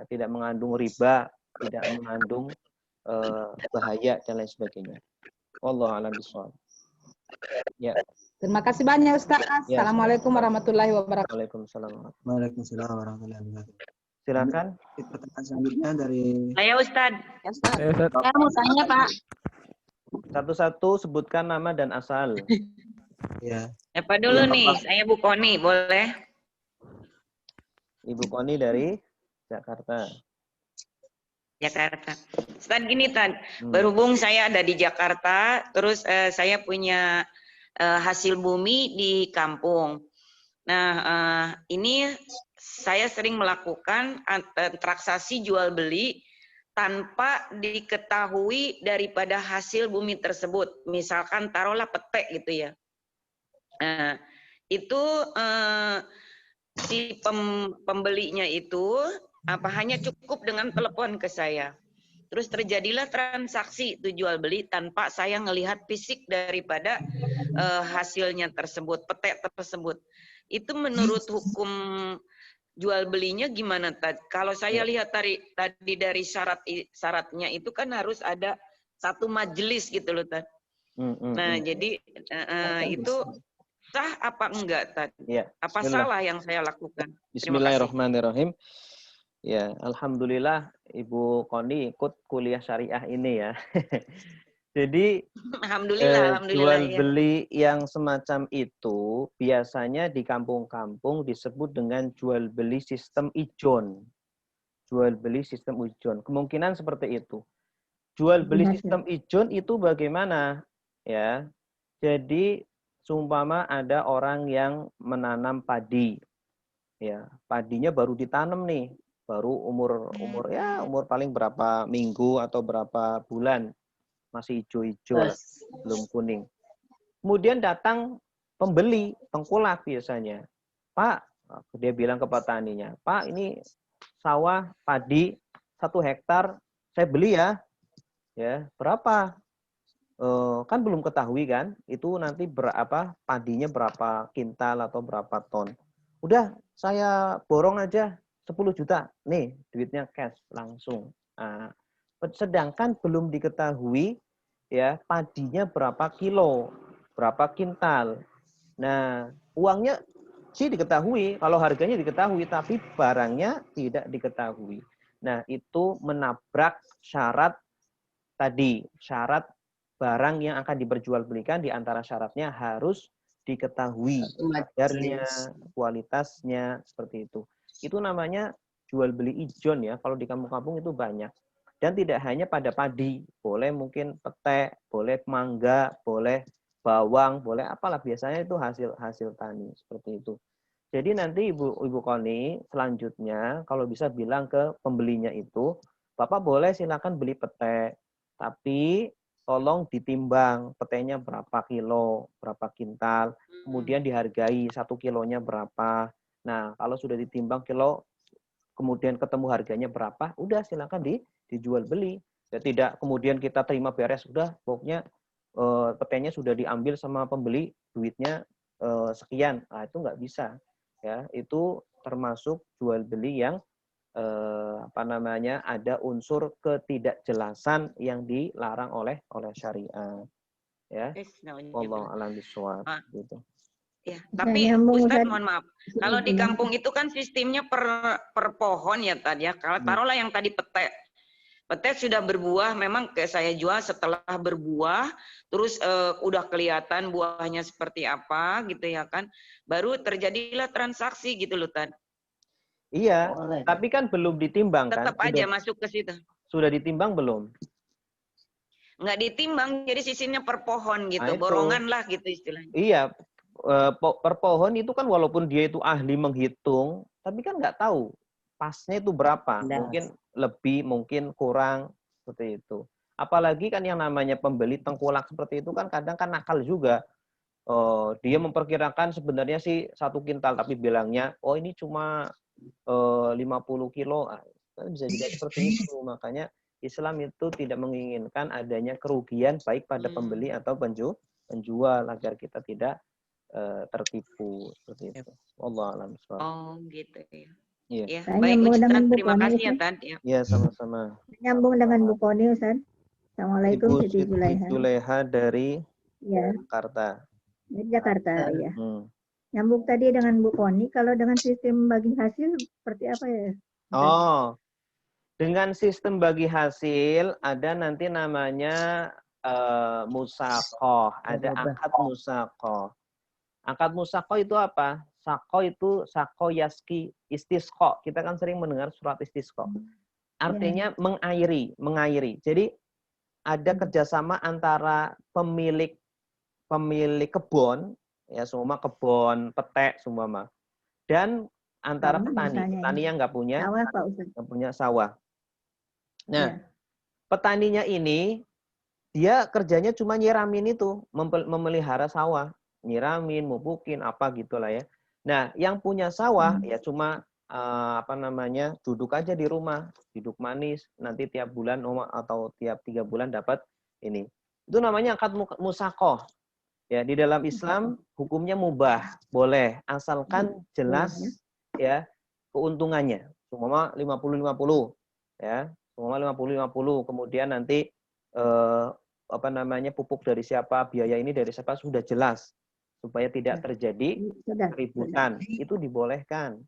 tidak mengandung riba, tidak mengandung bahaya dan lain sebagainya. Wallahu a'lam bishawab. Ya. Terima kasih banyak, Ustaz. Ya. Assalamualaikum warahmatullahi wabarakatuh. Waalaikumsalam. Waalaikumsalam warahmatullahi wabarakatuh. Silakan. Pertanyaan selanjutnya dari Saya Ustad. Saya Ustaz. Saya mau tanya Pak. Satu-satu sebutkan nama dan asal. ya Siapa dulu nih? Saya Bu Koni, boleh? Ibu Koni dari Jakarta. Jakarta. Ustad gini Tad, Hmm. berhubung saya ada di Jakarta, terus saya punya hasil bumi di kampung. Nah, ini saya sering melakukan transaksi jual beli tanpa diketahui daripada hasil bumi tersebut. Misalkan taruhlah petek gitu ya. Nah, itu si pembelinya itu hanya cukup dengan telepon ke saya. Terus terjadilah transaksi itu jual beli tanpa saya ngelihat fisik daripada hasilnya tersebut, petek tersebut. Itu menurut hukum jual belinya gimana Tad? Kalau saya lihat tadi dari syaratnya itu kan harus ada satu majelis gitu loh Tad. Nah, jadi itu sah apa enggak Tad? Ya, Apa bismillah. salah yang saya lakukan? Terima kasih. Bismillahirrahmanirrahim. Ya, alhamdulillah Ibu Koni ikut kuliah syariah ini ya. Jadi Alhamdulillah jual ya. beli yang semacam itu biasanya di kampung-kampung disebut dengan jual beli sistem ijon. Jual beli sistem ijon. Kemungkinan seperti itu. Jual beli sistem ijon itu bagaimana? Ya. Jadi seumpama ada orang yang menanam padi. Ya, padinya baru ditanam nih. Baru umur paling berapa minggu atau berapa bulan. Masih hijau-hijau lah, belum kuning. Kemudian datang pembeli, tengkulak biasanya. Pak, dia bilang ke petaninya, Pak ini sawah padi 1 hektar, saya beli ya. Ya, berapa? Kan belum ketahui kan, itu nanti berapa padinya berapa kintal atau berapa ton. Udah, saya borong aja 10 juta. Nih, duitnya cash langsung. Nah, sedangkan belum diketahui ya padinya berapa kilo, berapa kintal. Nah, uangnya sih diketahui, kalau harganya diketahui, tapi barangnya tidak diketahui. Nah, itu menabrak syarat tadi, syarat barang yang akan diperjualbelikan di antara syaratnya harus diketahui kadarnya, kualitasnya, seperti itu. Itu namanya jual beli ijon ya, kalau di kampung-kampung itu banyak. Dan tidak hanya pada padi, boleh mungkin petek, boleh mangga, boleh bawang, boleh apalah, biasanya itu hasil tani, seperti itu. Jadi nanti Ibu Koni selanjutnya kalau bisa bilang ke pembelinya itu, Bapak boleh silakan beli petek, tapi tolong ditimbang peteknya berapa kilo, berapa kintal, kemudian dihargai 1 kilonya berapa. Nah, kalau sudah ditimbang kilo, kemudian ketemu harganya berapa, udah silakan dijual beli. Ya, tidak kemudian kita terima beres, udah pokoknya peteknya sudah diambil sama pembeli, duitnya sekian. Nah, itu nggak bisa. Ya, itu termasuk jual beli yang ada unsur ketidakjelasan yang dilarang oleh syariat. Ya. Wallahu a'lam bishawab gitu. Ya, tapi Ustadz mohon maaf. Kalau di kampung itu kan sistemnya per pohon ya tadi ya. Kalau taruhlah yang tadi petek sudah berbuah, memang kayak saya jual setelah berbuah, terus udah kelihatan buahnya seperti apa gitu ya kan. Baru terjadilah transaksi gitu loh Tad. Iya, tapi kan belum ditimbang kan? Tetap aja masuk ke situ. Sudah ditimbang belum? Nggak ditimbang, jadi sistemnya per pohon gitu, Nah, borongan lah gitu istilahnya. Iya, per pohon itu kan walaupun dia itu ahli menghitung, tapi kan nggak tahu pasnya itu berapa. Mungkin lebih, mungkin kurang, seperti itu. Apalagi kan yang namanya pembeli tengkulak seperti itu kan kadang kan nakal juga. Dia memperkirakan sebenarnya sih 1 kintal, tapi bilangnya, oh ini cuma 50 kilo. Kan bisa juga seperti itu. Makanya Islam itu tidak menginginkan adanya kerugian baik pada pembeli atau penjual agar kita tidak tertipu seperti itu. Wallahu a'lam bishawab. Oh, gitu ya. Iya. Ya, Saya baik nyambung Ustaz, dengan Bu terima Koni, kasih ya Ustaz. Tad. Ya. Iya, sama-sama. Nyambung dengan Bu Koni, Ustaz. Assalamualaikum, Ibu Siti Julaiha. Julaiha dari Ya, Jakarta. dari Jakarta, ya. Hmm. Nyambung tadi dengan Bu Koni, kalau dengan sistem bagi hasil seperti apa ya? Oh, dengan sistem bagi hasil ada nanti namanya musakoh, ada akad musakoh. Akad musakoh itu apa? Sako itu sako yaski istisqo. Kita kan sering mendengar surat istisqo. Artinya mengairi. Jadi ada kerjasama antara pemilik kebun, ya semua kebun petek semua dan antara petani yang nggak punya sawah, Pak Ustaz. sawah. Nah, Iya. petaninya ini dia kerjanya cuma nyiramin itu, memelihara sawah, nyiramin, mupukin apa gitulah ya. Nah, yang punya sawah ya cuma duduk aja di rumah, duduk manis, nanti tiap bulan atau tiap 3 bulan dapat ini. Itu namanya akad musakoh. Ya, di dalam Islam hukumnya mubah, boleh asalkan jelas ya keuntungannya. Semua 50-50 ya. Semua 50-50. Kemudian nanti pupuk dari siapa, biaya ini dari siapa sudah jelas supaya tidak terjadi keributan. Itu dibolehkan.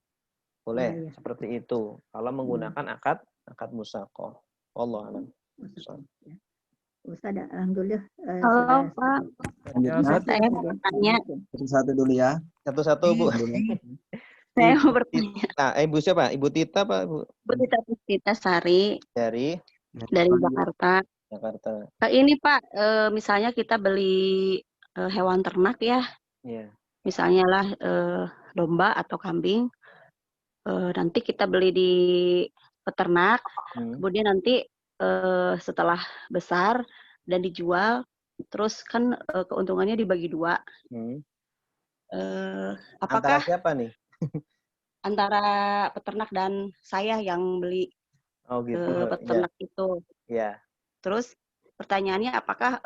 Boleh seperti itu kalau menggunakan akad musakoh. Wallahu a'lam. Ustaz, alhamdulillah. Halo Pak, Selanjutnya, saya mau bertanya. satu-satu dulu ya. Satu-satu, Bu. Saya mau bertanya. Ibu siapa? Ibu Tita, Pak, Bu? Bu Tita Sari Dari dari Jakarta. Ini Pak, misalnya kita beli hewan ternak ya, Iya. misalnya lah domba atau kambing. Nanti kita beli di peternak, kemudian nanti setelah besar dan dijual, terus kan keuntungannya dibagi 2. Apakah Antara siapa nih? antara peternak dan saya yang beli peternak itu? Iya. Terus pertanyaannya apakah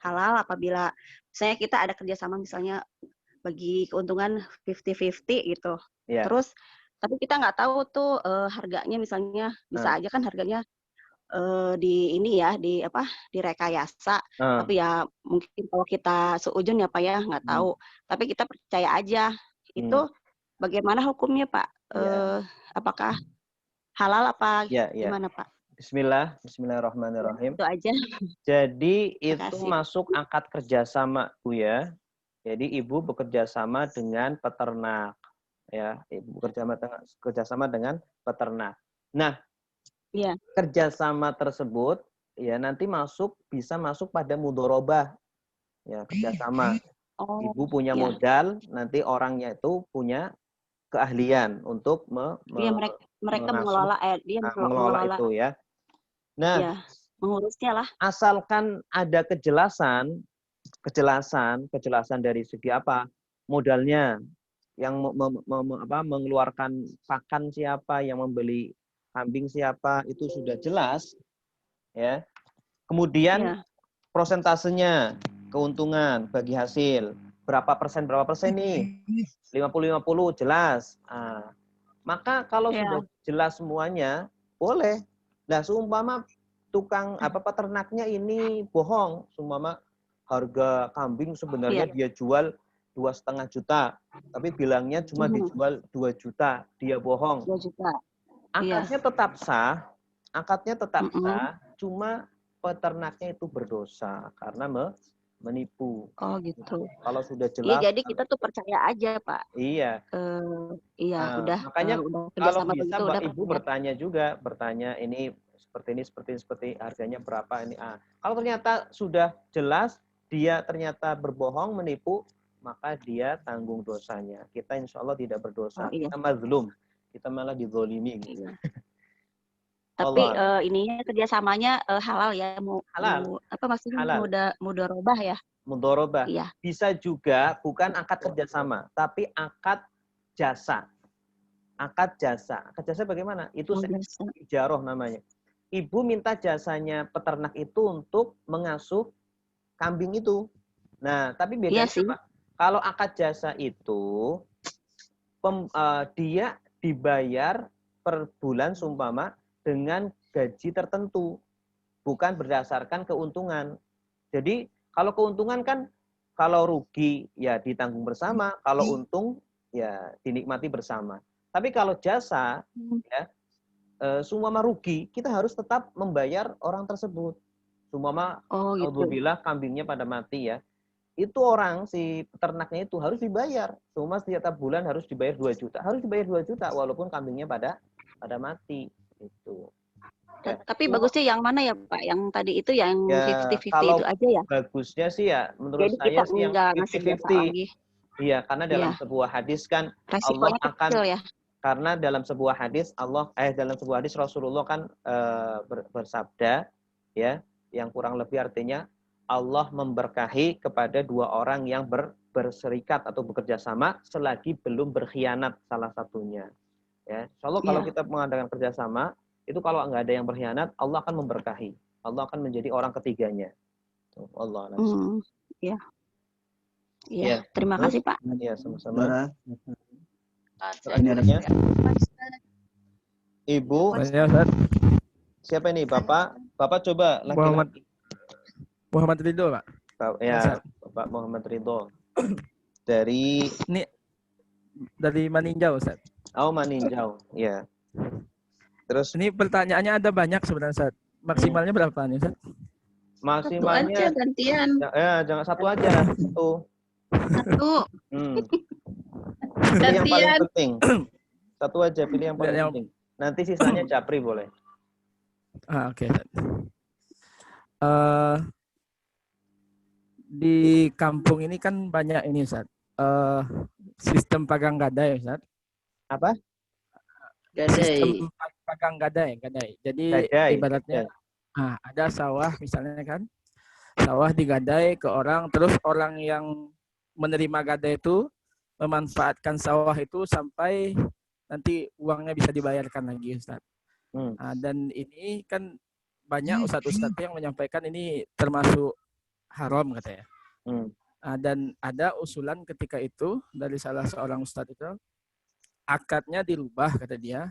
halal apabila misalnya kita ada kerjasama misalnya bagi keuntungan 50-50 gitu. Iya. Terus tapi kita nggak tahu tuh harganya misalnya bisa aja kan harganya direkayasa. Tapi ya mungkin kalau kita seujun ya Pak ya nggak tahu. Tapi kita percaya aja. Itu bagaimana hukumnya Pak? Apakah halal apa gimana Pak? Bismillahirrahmanirrahim. Itu aja. Jadi itu Makasih. masuk akad kerjasama, Bu ya. Jadi ibu bekerja sama dengan peternak, ya. Ibu kerjasama dengan peternak. Nah, kerjasama tersebut ya nanti bisa masuk pada mudorobah, ya kerjasama. Ibu punya modal, nanti orangnya itu punya keahlian untuk mereka mengelola mengelola itu ya. Nah, mengurusnya lah. Asalkan ada kejelasan dari segi apa modalnya, yang mengeluarkan pakan siapa, yang membeli kambing siapa, itu sudah jelas ya. Kemudian prosentasenya keuntungan bagi hasil berapa persen nih, 50-50 jelas. Maka kalau sudah jelas semuanya boleh. Nah, seumpama tukang peternaknya ini bohong, seumpama harga kambing sebenarnya dia jual 2,5 juta, tapi bilangnya cuma dijual 2 juta, dia bohong. 2 juta. Akadnya tetap sah, cuma peternaknya itu berdosa karena menipu. Oh gitu. Kalau sudah jelas. Iya, jadi kita tuh percaya aja Pak. Iya. Makanya kalau bisa Ibu bertanya ini seperti harganya berapa ini. Kalau ternyata sudah jelas dia ternyata berbohong, menipu, maka dia tanggung dosanya. Kita insya Allah tidak berdosa. Kita mazlum. Kita malah dizolimi. Gitu. Tapi ininya kerjasamanya halal ya, halal. Apa maksudnya mudorobah ya? Mudorobah. Iya. Bisa juga bukan akad kerjasama, tapi akad jasa. Akad jasa bagaimana? Itu ijarah namanya. Ibu minta jasanya peternak itu untuk mengasuh kambing itu. Nah, tapi bedanya apa? Kalau akad jasa itu dia dibayar per bulan seumpama dengan gaji tertentu, bukan berdasarkan keuntungan. Jadi kalau keuntungan kan kalau rugi ya ditanggung bersama, kalau untung ya dinikmati bersama. Tapi kalau jasa, ya, seumpama rugi, kita harus tetap membayar orang tersebut. Seumpama, Oh gitu. alhamdulillah kambingnya pada mati ya, itu orang si peternaknya itu harus dibayar. Seumpama setiap bulan harus dibayar 2 juta, harus dibayar 2 juta walaupun kambingnya pada mati. Itu. Ya. Tapi bagusnya yang mana ya Pak? Yang tadi itu yang Ya, 50-50 kalau itu aja ya? bagusnya sih ya, menurut Jadi saya kita sih yang nggak ngasih jasa 50-50. lagi. Iya, karena dalam Iya. sebuah hadis kan Allah Resikonya akan, kecil ya. karena dalam sebuah hadis dalam sebuah hadis Rasulullah kan bersabda, ya, yang kurang lebih artinya Allah memberkahi kepada 2 orang yang berserikat atau bekerja sama selagi belum berkhianat salah satunya. Ya, insyaallah kalau Iya. kita mengadakan kerjasama itu kalau nggak ada yang berkhianat, Allah akan memberkahi. Allah akan menjadi orang ketiganya. Tuh, Allah alam. Iya. Iya. Iya. Terima kasih Pak. Iya, sama-sama. Saudara, Selanjutnya, Ibu, Ya, Ustaz. siapa ini? Bapak coba laki-laki. Muhammad Ridho, Pak. Ya, Bapak Muhammad Ridho. Dari Ini dari Maninjau, Ustaz. Maninjau, ya. Terus Ini pertanyaannya ada banyak sebenarnya, Ustaz. Maksimalnya berapa nih, Ustaz? maksimalnya gantian. jangan satu aja, satu. Pilih yang paling penting. Satu aja, pilih yang paling penting. Nanti sisanya japri boleh. Oke. Di kampung ini kan banyak ini, Ustaz. Sistem pagang gadai, Ustaz. Apa? Sistem pagang gadai. Jadi ibaratnya ada sawah misalnya kan. Sawah digadai ke orang, terus orang yang menerima gadai itu memanfaatkan sawah itu sampai nanti uangnya bisa dibayarkan lagi, Ustaz. Dan ini kan banyak ustadz-ustadz yang menyampaikan ini termasuk haram katanya. Dan ada usulan ketika itu dari salah seorang ustadz itu, akadnya dirubah kata dia,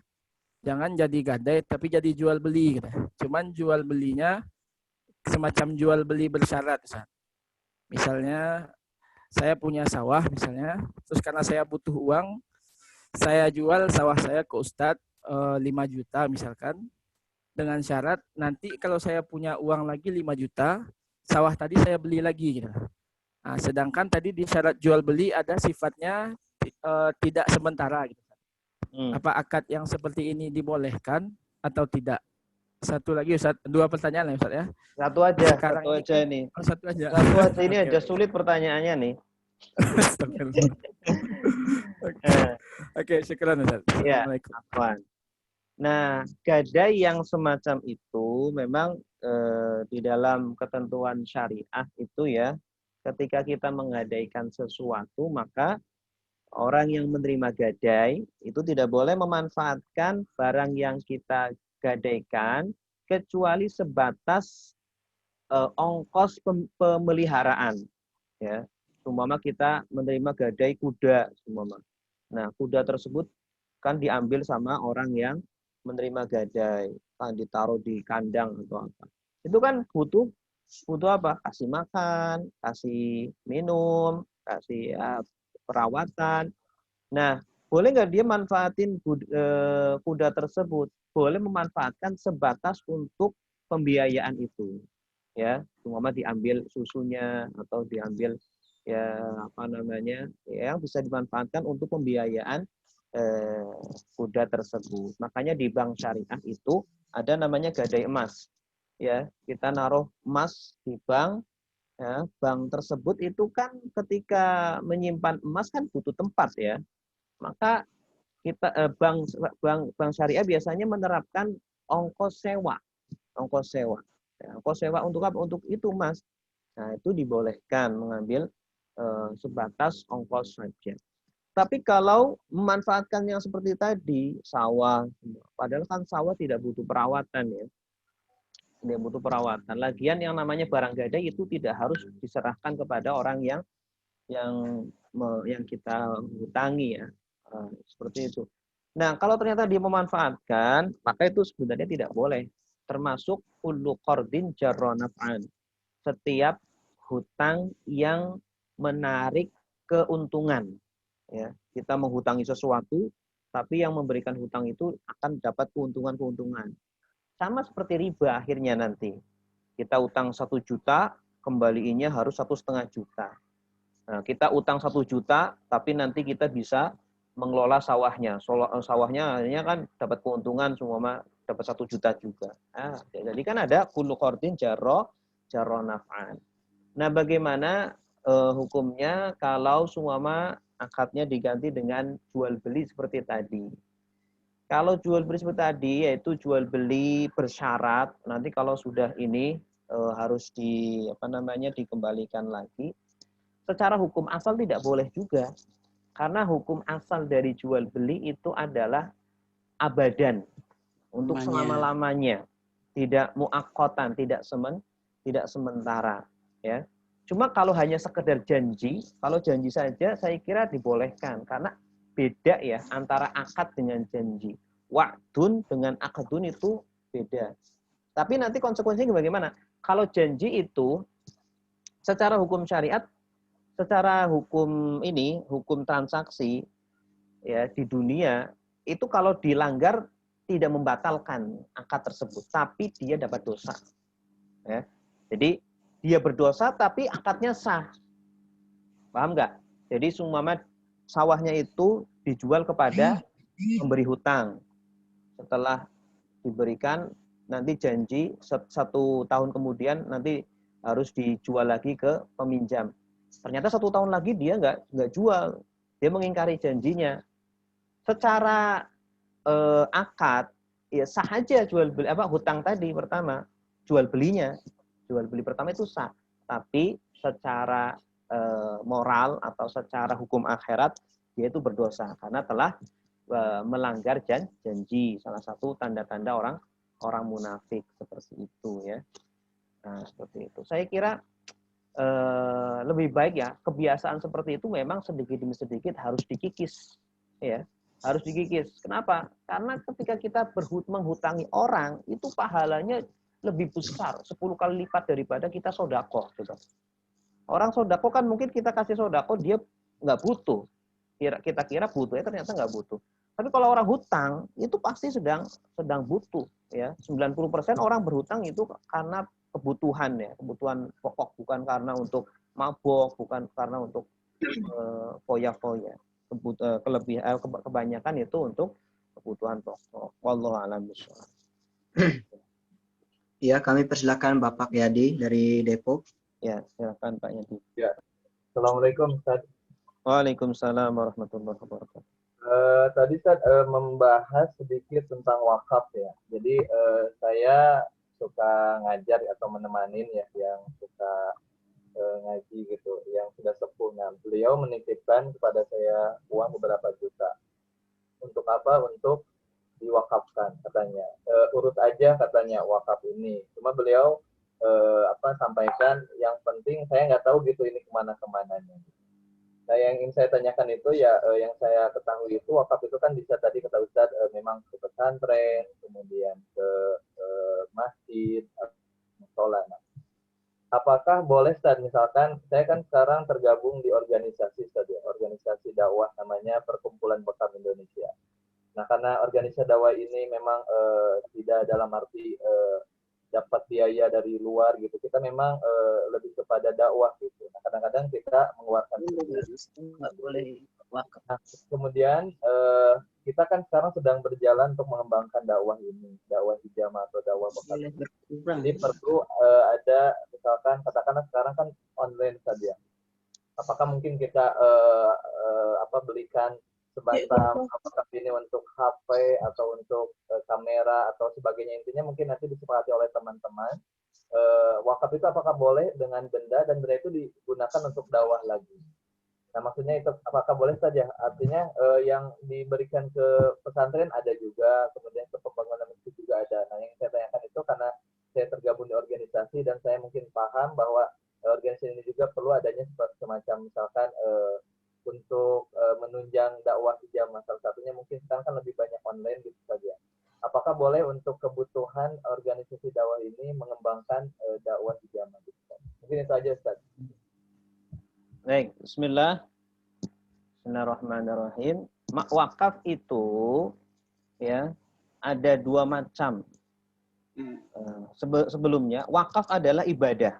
jangan jadi gadai tapi jadi jual beli katanya. Cuman jual belinya semacam jual beli bersyarat, Ustaz. Misalnya saya punya sawah misalnya, terus karena saya butuh uang, saya jual sawah saya ke Ustadz 5 juta misalkan, dengan syarat nanti kalau saya punya uang lagi 5 juta, sawah tadi saya beli lagi gitu. Nah, sedangkan tadi di syarat jual beli ada sifatnya tidak sementara gitu. Apa akad yang seperti ini dibolehkan atau tidak? Satu lagi Ustaz, 2 pertanyaan ya Ustaz ya. Satu aja, Sekarang satu aja ini. Satu aja. Satu aja ini aja sulit pertanyaannya nih. Oke, syukran Ustaz. Ya, Assalamualaikum. afwan. Nah, gadai yang semacam itu memang di dalam ketentuan syariah itu ya, ketika kita menggadaikan sesuatu, maka orang yang menerima gadai itu tidak boleh memanfaatkan barang yang kita gadaikan kecuali sebatas ongkos pemeliharaan. Ya, umpama kita menerima gadai kuda, umpama. Nah, kuda tersebut kan diambil sama orang yang menerima gadai, kan ditaruh di kandang atau apa. Itu kan butuh apa? Kasih makan, kasih minum, kasih perawatan. Nah, boleh nggak dia manfaatin kuda tersebut? Boleh memanfaatkan sebatas untuk pembiayaan itu. Ya, umpama diambil susunya atau diambil ya apa namanya, yang bisa dimanfaatkan untuk pembiayaan kuda tersebut. Makanya di bank syariah itu ada namanya gadai emas. Ya, kita naruh emas di bank. Ya, bank tersebut itu kan ketika menyimpan emas kan butuh tempat ya. Maka kita bank syariah biasanya menerapkan ongkos sewa. Ongkos sewa. Ya, ongkos sewa untuk apa? Untuk itu emas. Nah, itu dibolehkan mengambil sebatas ongkos saja. Tapi kalau memanfaatkan yang seperti tadi, sawah, padahal kan sawah tidak butuh perawatan ya. Tidak butuh perawatan. Lagian yang namanya barang gadai itu tidak harus diserahkan kepada orang yang kita hutangi ya. Seperti itu. Nah, kalau ternyata dia memanfaatkan, maka itu sebenarnya tidak boleh. Termasuk kullu qardin jarra naf'an. Setiap hutang yang menarik keuntungan. Ya, kita menghutangi sesuatu, tapi yang memberikan hutang itu akan dapat keuntungan-keuntungan. Sama seperti riba akhirnya nanti. Kita utang 1 juta, kembaliinnya harus 1,5 juta. Nah, kita utang 1 juta, tapi nanti kita bisa mengelola sawahnya. Sawahnya akhirnya kan dapat keuntungan semua dapat 1 juta juga. Nah, jadi kan ada kullu qardin jarra naf'an. Nah, bagaimana hukumnya kalau sumama akadnya diganti dengan jual beli seperti tadi? Kalau jual beli seperti tadi, yaitu jual beli bersyarat, nanti kalau sudah ini harus dikembalikan lagi. Secara hukum asal tidak boleh juga, karena hukum asal dari jual beli itu adalah abadan, untuk selama-lamanya, tidak muakkotan, tidak sementara, ya. Cuma kalau hanya sekedar janji, kalau janji saja saya kira dibolehkan, karena beda ya antara akad dengan janji. Wa'dun dengan akadun itu beda. Tapi nanti konsekuensinya bagaimana? Kalau janji itu secara hukum syariat, secara hukum transaksi ya di dunia itu kalau dilanggar tidak membatalkan akad tersebut, tapi dia dapat dosa. Ya. Jadi dia berdosa tapi akadnya sah. Paham nggak? Jadi seumpama sawahnya itu dijual kepada pemberi hutang. Setelah diberikan, nanti janji 1 tahun kemudian nanti harus dijual lagi ke peminjam. Ternyata 1 tahun lagi dia nggak jual, dia mengingkari janjinya. Secara akad, ya sah aja jual beli hutang tadi pertama, jual beli pertama itu sah. Tapi secara moral atau secara hukum akhirat dia itu berdosa karena telah melanggar janji, salah satu tanda-tanda orang munafik seperti itu ya. Nah, seperti itu. Saya kira lebih baik ya kebiasaan seperti itu memang sedikit demi sedikit harus dikikis ya. Harus dikikis. Kenapa? Karena ketika kita menghutangi orang itu pahalanya lebih besar 10 kali lipat daripada kita sodako. Orang sodako kan mungkin kita kasih sodako dia nggak butuh. Kita kira butuh, ya ternyata nggak butuh. Tapi kalau orang hutang itu pasti sedang butuh ya. 90% orang berhutang itu karena kebutuhan ya, kebutuhan pokok, bukan karena untuk mabok, bukan karena untuk foya-foya. Kebanyakan itu untuk kebutuhan pokok. Wallahu a'lam bishawab. Ya, kami persilakan Bapak Yadi dari Depok. Ya, silakan Pak Yadi. Ya. Assalamualaikum Ustaz. Waalaikumsalam warahmatullahi wabarakatuh. Tadi Ustaz membahas sedikit tentang wakaf ya. Jadi saya suka ngajar atau menemanin ya yang suka ngaji gitu, yang sudah sepuh. Nah, beliau menitipkan kepada saya uang beberapa juta. Untuk apa? Untuk diwakafkan katanya. Urus aja katanya wakaf ini. Cuma beliau sampaikan yang penting saya nggak tahu gitu ini kemana-kemananya. Nah, yang ingin saya tanyakan itu ya yang saya ketahui itu wakaf itu kan bisa tadi kata Ustaz memang ke pesantren, kemudian ke masjid, musola. Nah, apakah boleh Ustaz misalkan saya kan sekarang tergabung di organisasi Ustaz ya, organisasi dakwah namanya Perkumpulan Bekam Indonesia. Nah, karena organisasi dakwah ini memang tidak dalam arti dapat biaya dari luar gitu. Kita memang lebih kepada dakwah gitu. Nah, kadang-kadang kita mengeluarkan nggak boleh wakaf. Nah, kemudian kita kan sekarang sedang berjalan untuk mengembangkan dakwah ini, dakwah hijamah atau dakwah bekam. Jadi perlu ada misalkan katakanlah sekarang kan online saja. Apakah mungkin kita belikan sebatang apakah ini untuk HP atau untuk kamera atau sebagainya, intinya mungkin nanti disepakati oleh teman-teman. Wakaf itu apakah boleh dengan benda dan benda itu digunakan untuk dakwah lagi. Nah, maksudnya itu apakah boleh saja? Artinya yang diberikan ke pesantren ada juga, kemudian ke pembangunan masjid juga ada. Nah, yang saya tanyakan itu karena saya tergabung di organisasi dan saya mungkin paham bahwa organisasi ini juga perlu adanya semacam misalkan untuk menunjang dakwah hijamah. Salah satunya mungkin sekarang kan lebih banyak online gitu saja. Apakah boleh untuk kebutuhan organisasi dakwah ini mengembangkan dakwah hijamah gitu? Mungkin itu aja Ustaz. Baik, bismillah. Bismillahirrahmanirrahim. wakaf itu ya ada dua macam. Sebelumnya wakaf adalah ibadah.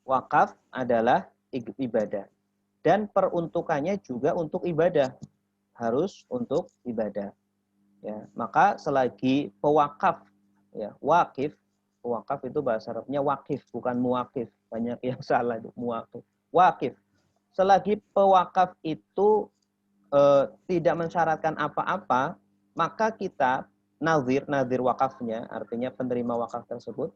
Wakaf adalah ibadah. Dan peruntukannya juga untuk ibadah. Harus untuk ibadah. Ya, maka selagi pewakaf, ya, wakif itu bahasa Arabnya wakif, bukan muwakif. Banyak yang salah itu muwakif. Wakif. Selagi pewakaf itu tidak mensyaratkan apa-apa, maka kita nazir wakafnya, artinya penerima wakaf tersebut,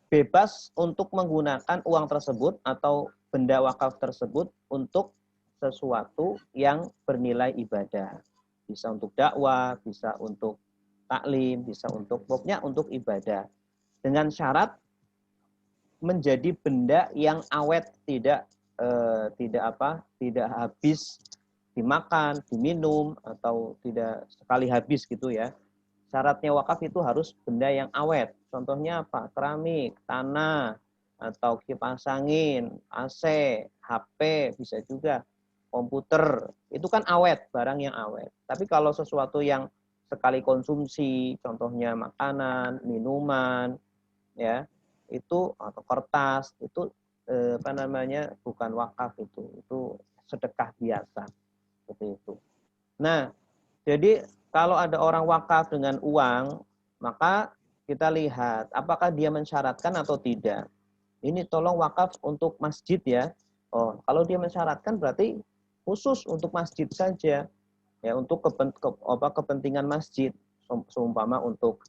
bebas untuk menggunakan uang tersebut atau benda wakaf tersebut untuk sesuatu yang bernilai ibadah. Bisa untuk dakwah, bisa untuk taklim, bisa untuk pokoknya untuk ibadah. Dengan syarat menjadi benda yang awet, tidak habis dimakan, diminum, atau tidak sekali habis gitu ya. Syaratnya wakaf itu harus benda yang awet. Contohnya apa? Keramik, tanah, atau kipas angin, AC, HP, bisa juga komputer. Itu kan awet, barang yang awet. Tapi kalau sesuatu yang sekali konsumsi, contohnya makanan, minuman, ya, itu atau kertas, itu bukan wakaf, itu sedekah biasa, seperti itu. Nah, jadi kalau ada orang wakaf dengan uang, maka kita lihat apakah dia mensyaratkan atau tidak. Ini tolong wakaf untuk masjid ya. Oh, kalau dia mensyaratkan berarti khusus untuk masjid saja, ya, untuk kepentingan masjid, seumpama untuk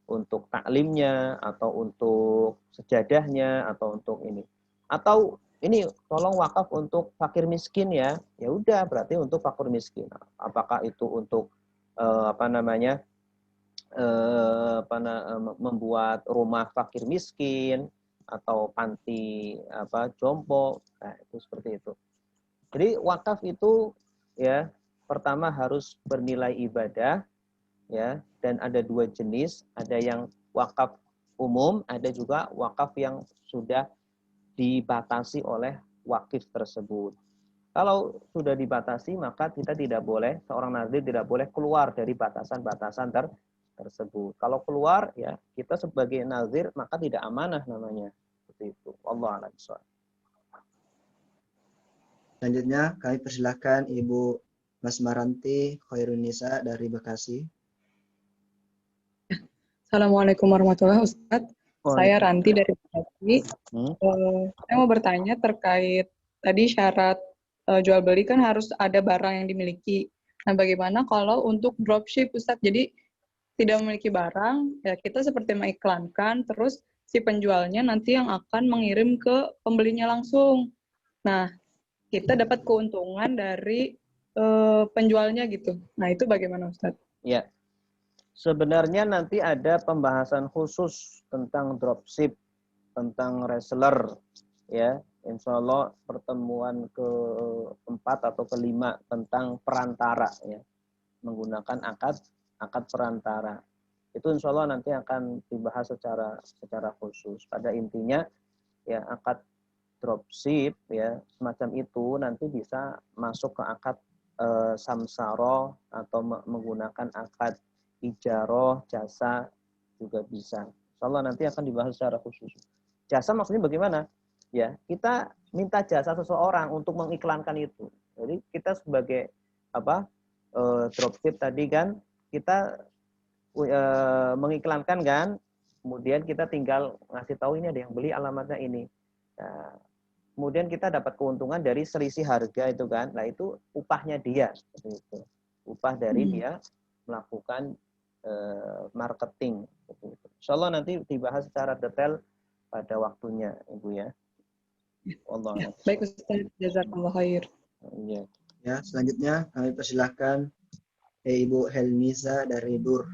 untuk taklimnya, atau untuk sejadahnya, atau untuk ini. Atau ini tolong wakaf untuk fakir miskin ya. Ya udah, berarti untuk fakir miskin. Apakah itu untuk membuat rumah fakir miskin atau panti jompo. Nah, itu seperti itu. Jadi wakaf itu ya pertama harus bernilai ibadah, ya, dan ada dua jenis, ada yang wakaf umum, ada juga wakaf yang sudah dibatasi oleh wakif tersebut. Kalau sudah dibatasi, maka kita tidak boleh, seorang nazir tidak boleh keluar dari batasan-batasan tersebut. Kalau keluar, ya kita sebagai nazir maka tidak amanah namanya. Seperti itu. Wallahu a'lam bishawab. Selanjutnya kami persilahkan Ibu Mas Maranti Khairunisa dari Bekasi. Assalamualaikum warahmatullahi wabarakatuh. Saya Ranti dari Bekasi. Saya mau bertanya terkait tadi syarat jual beli kan harus ada barang yang dimiliki. Nah, bagaimana kalau untuk dropship, Ustadz? Jadi tidak memiliki barang, ya kita seperti mengiklankan, terus si penjualnya nanti yang akan mengirim ke pembelinya langsung. Nah, kita dapat keuntungan dari penjualnya gitu. Nah, itu bagaimana, Ustadz? Ya. Sebenarnya nanti ada pembahasan khusus tentang dropship, tentang reseller, ya. Insya Allah pertemuan ke-4 atau ke-5 tentang perantara, ya, menggunakan akad perantara. Itu insya Allah nanti akan dibahas secara khusus. Pada intinya, ya, akad dropship, ya, semacam itu nanti bisa masuk ke akad samsara atau menggunakan akad ijaroh, jasa juga bisa. Insya Allah nanti akan dibahas secara khusus. Jasa maksudnya bagaimana? Ya, kita minta jasa seseorang untuk mengiklankan itu. Jadi kita sebagai dropship tadi kan, kita mengiklankan kan, kemudian kita tinggal ngasih tahu ini ada yang beli, alamatnya ini. Nah, kemudian kita dapat keuntungan dari selisih harga itu kan. Nah, itu upahnya dia, seperti itu. Upah dari dia melakukan marketing. Insya Allah nanti dibahas secara detail pada waktunya, Ibu ya. Allah. Baik Ustaz, jazakallah khair. Ya. Ya, selanjutnya kami persilahkan Ibu Helmiza dari Duri.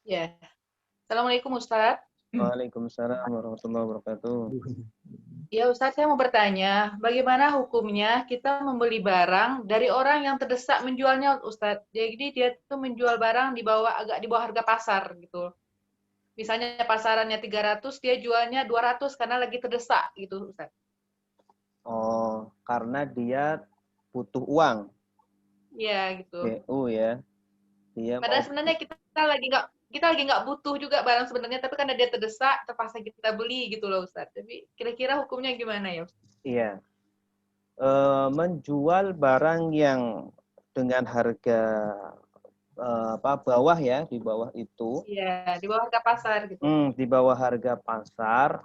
Ya. Assalamualaikum Ustaz. Waalaikumsalam warahmatullahi wabarakatuh. Ya Ustaz, saya mau bertanya, bagaimana hukumnya kita membeli barang dari orang yang terdesak menjualnya, Ustaz? Jadi dia tuh menjual barang agak di bawah harga pasar gitu. Misalnya pasarannya 300, dia jualnya 200 karena lagi terdesak gitu, Ustaz. Oh, karena dia butuh uang. Iya gitu. BU ya. Dia Padahal mau sebenarnya kita lagi nggak butuh juga barang sebenarnya, tapi karena dia terdesak, terpaksa kita beli gitu loh Ustaz. Tapi kira-kira hukumnya gimana ya Ustaz? Iya. Menjual barang yang dengan harga bawah ya, di bawah itu. Iya, di bawah harga pasar gitu. Di bawah harga pasar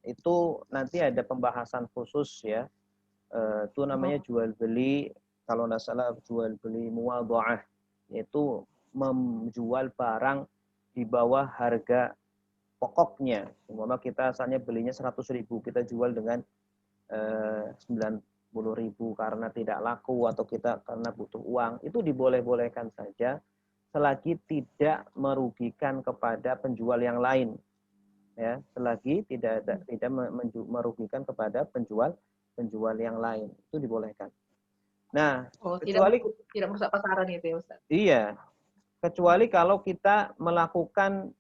itu nanti ada pembahasan khusus ya. Itu namanya jual beli, kalau nggak salah jual beli muwadha'ah, yaitu menjual barang di bawah harga pokoknya. Umpama kita asalnya belinya 100.000, kita jual dengan 90.000 karena tidak laku atau kita karena butuh uang, itu diboleh-bolehkan saja selagi tidak merugikan kepada penjual yang lain. Ya, selagi tidak merugikan kepada penjual yang lain, itu dibolehkan. Nah, kecuali tidak merusak pasaran itu ya Ustaz. Iya. Kecuali kalau kita melakukan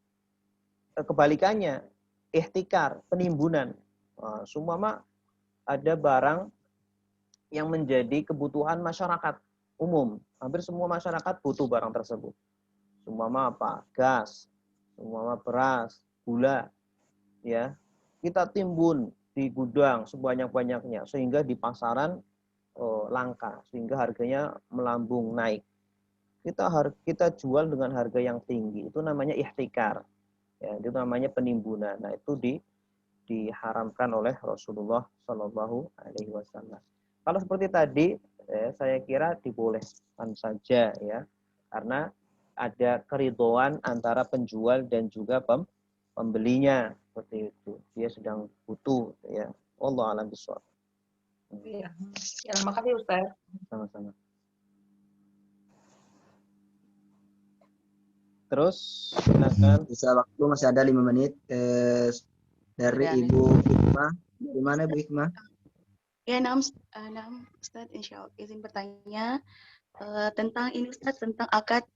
kebalikannya, ihtikar, penimbunan. Seumpama ada barang yang menjadi kebutuhan masyarakat umum. Hampir semua masyarakat butuh barang tersebut. Seumpama apa? Gas, seumpama beras, gula. Ya, kita timbun di gudang sebanyak-banyaknya sehingga di pasaran langka, sehingga harganya melambung naik. Kita jual dengan harga yang tinggi, itu namanya ihtikar. Ya, itu namanya penimbunan. Nah, itu diharamkan oleh Rasulullah Shallallahu Alaihi Wasallam. Kalau seperti tadi, saya kira dibolehkan saja ya, karena ada keridhaan antara penjual dan juga pembelinya, seperti itu. Dia sedang butuh ya. Wallahu a'lam bishawab. Iya. Ya, makasih Ustaz. Sama-sama. Terus silakan. Bisa waktu masih ada 5 menit dari Ibu Hikmah. Dari mana Ibu Hikmah? Ya, Nam Ustaz, insya Allah izin bertanya tentang ini Ustaz, tentang akad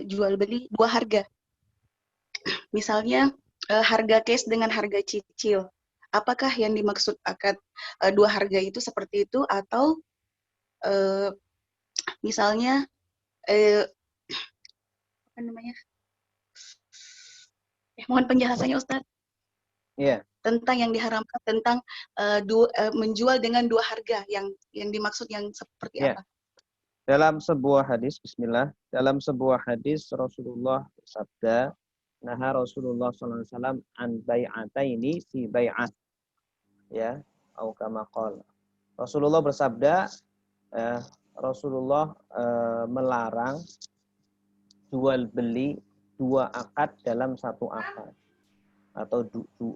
jual beli dua harga. Misalnya harga cash dengan harga cicil. Apakah yang dimaksud akad dua harga itu seperti itu, atau misalnya apa namanya? Mohon penjelasannya Ustaz. Iya. Tentang yang diharamkan tentang menjual dengan dua harga, yang dimaksud yang seperti apa? Dalam sebuah hadis, bismillah, dalam sebuah hadis Rasulullah sabda, naha Rasulullah SAW an bai'ataini fi bai'at. Ya, au kama qala. Rasulullah bersabda, Rasulullah melarang jual beli dua akad dalam satu akad, atau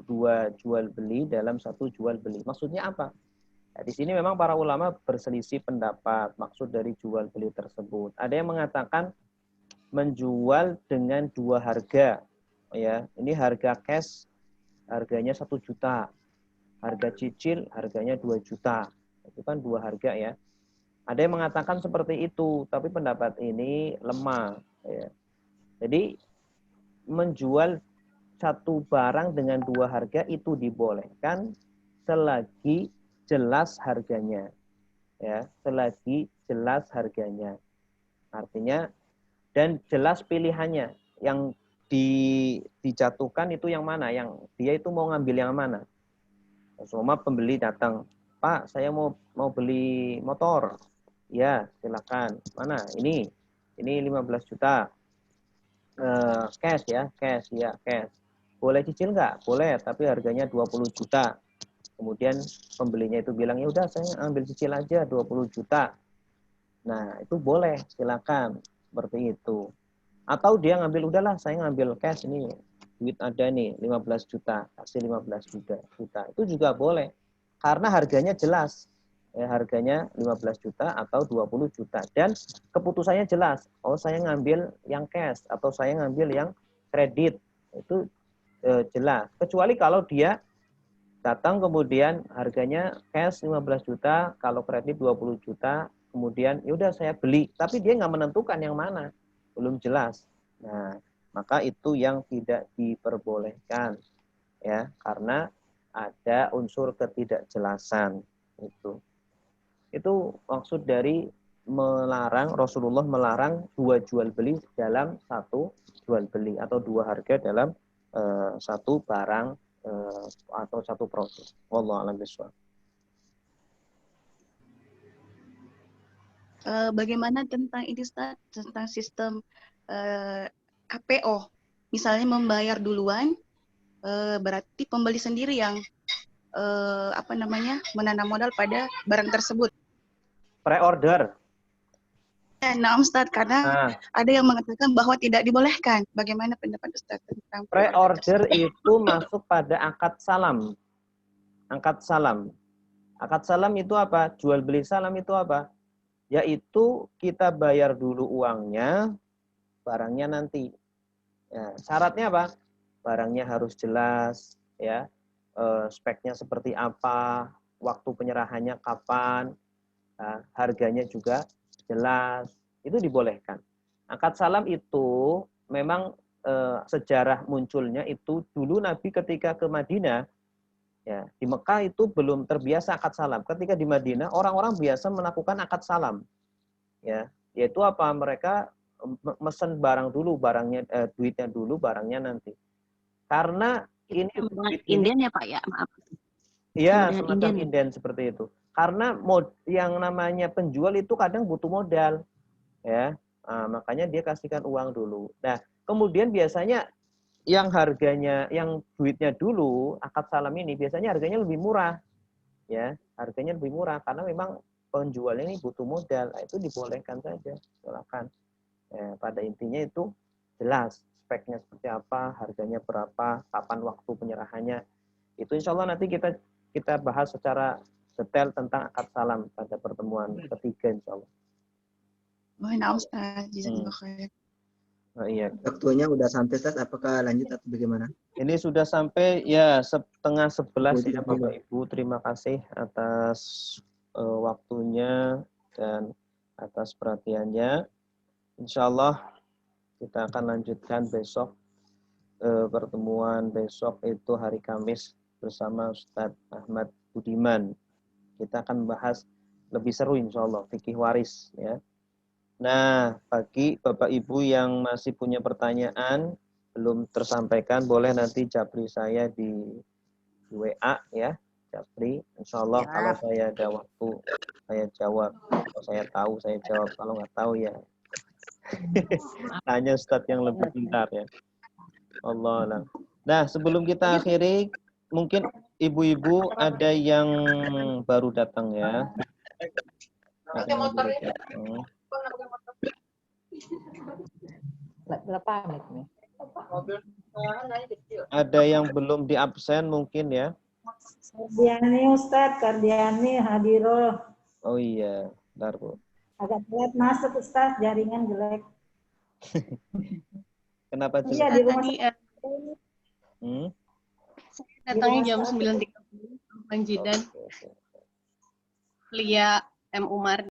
dua jual beli dalam satu jual beli. Maksudnya apa? Nah, di sini memang para ulama berselisih pendapat maksud dari jual beli tersebut. Ada yang mengatakan menjual dengan dua harga. Ya, ini harga cash harganya 1 juta. Harga cicil harganya 2 juta. Itu kan dua harga ya. Ada yang mengatakan seperti itu, tapi pendapat ini lemah. Ya. Jadi menjual satu barang dengan dua harga itu dibolehkan selagi jelas harganya. Ya, selagi jelas harganya. Artinya dan jelas pilihannya. Yang dijatuhkan itu yang mana? Yang dia itu mau ngambil yang mana? Semua pembeli datang, Pak, saya mau beli motor. Ya, silakan. Mana? Ini 15 juta. Cash ya, cash. Boleh cicil nggak? Boleh, tapi harganya 20 juta. Kemudian pembelinya itu bilang, ya udah saya ambil cicil aja 20 juta. Nah, itu boleh, silakan. Seperti itu. Atau dia ngambil, udahlah saya ngambil cash ini. Duit ada nih 15 juta, kasih 15 juta. Itu juga boleh. Karena harganya jelas. Ya, harganya 15 juta atau 20 juta. Dan keputusannya jelas. Oh, saya ngambil yang cash atau saya ngambil yang kredit. Itu jelas. Kecuali kalau dia datang kemudian harganya cash 15 juta, kalau kredit 20 juta, kemudian yaudah saya beli. Tapi dia nggak menentukan yang mana. Belum jelas. Nah, maka itu yang tidak diperbolehkan. Ya, karena ada unsur ketidakjelasan. Itu maksud dari melarang, Rasulullah melarang dua jual beli dalam satu jual beli atau dua harga dalam satu barang atau satu produk. Wallahu a'lam bishawab. Bagaimana tentang ini Ustaz, tentang sistem KPO? Misalnya membayar duluan, berarti pembeli sendiri yang menanam modal pada barang tersebut. Pre-order. Nah, Ustaz, karena ada yang mengatakan bahwa tidak dibolehkan. Bagaimana pendapat Ustaz tentang pre-order itu masuk pada akad salam. Akad salam. Akad salam itu apa? Jual beli salam itu apa? Yaitu kita bayar dulu uangnya, barangnya nanti. Ya, syaratnya apa? Barangnya harus jelas, ya, speknya seperti apa, waktu penyerahannya kapan, nah, harganya juga jelas, itu dibolehkan. Akad salam itu memang sejarah munculnya itu dulu Nabi ketika ke Madinah, ya, di Mekah itu belum terbiasa akad salam. Ketika di Madinah orang-orang biasa melakukan akad salam, ya, yaitu apa? Mereka mesen barang dulu, barangnya duitnya dulu, barangnya nanti. Karena ini inden ya Pak ya, maaf. Iya, semacam inden seperti itu. Karena yang namanya penjual itu kadang butuh modal, ya, makanya dia kasihkan uang dulu. Nah, kemudian biasanya yang harganya, yang duitnya dulu, akad salam ini biasanya harganya lebih murah, ya, harganya lebih murah karena memang penjualnya ini butuh modal. Nah, itu dibolehkan saja, silakan. Ya, pada intinya itu jelas speknya seperti apa, harganya berapa, kapan waktu penyerahannya. Itu insya Allah nanti kita bahas secara detail tentang akad salam pada pertemuan ketiga insya Allah. Mohon Ustaz, jazakallahu khair. Oh, iya. Waktunya udah sampai Ustaz, apakah lanjut atau bagaimana? Ini sudah sampai ya 10:30 ya Bapak Ibu. Terima kasih atas waktunya dan atas perhatiannya. Insya Allah kita akan lanjutkan besok, pertemuan besok itu hari Kamis bersama Ustadz Ahmad Budiman. Kita akan membahas lebih seru insya Allah, fikih waris, ya. Nah, bagi Bapak Ibu yang masih punya pertanyaan belum tersampaikan, boleh nanti japri saya di WA, ya, japri. Insya Allah kalau saya ada waktu saya jawab, kalau saya tahu saya jawab, kalau nggak tahu ya tanya Ustadz yang lebih pintar, ya. Allah. Nah, sebelum kita akhiri, mungkin ibu-ibu ada yang baru datang, ya. Ada yang baru datang. Ada yang belum di absen mungkin, ya. Kardiani Ustadz, Kardiani Hadiroh. Oh iya, bentar Bu. Agak telat masuk Ustadz, jaringan jelek. Kenapa jelek? Iya, di rumah Saya datangnya jam 9.30 Manjidan. Lia M. Umar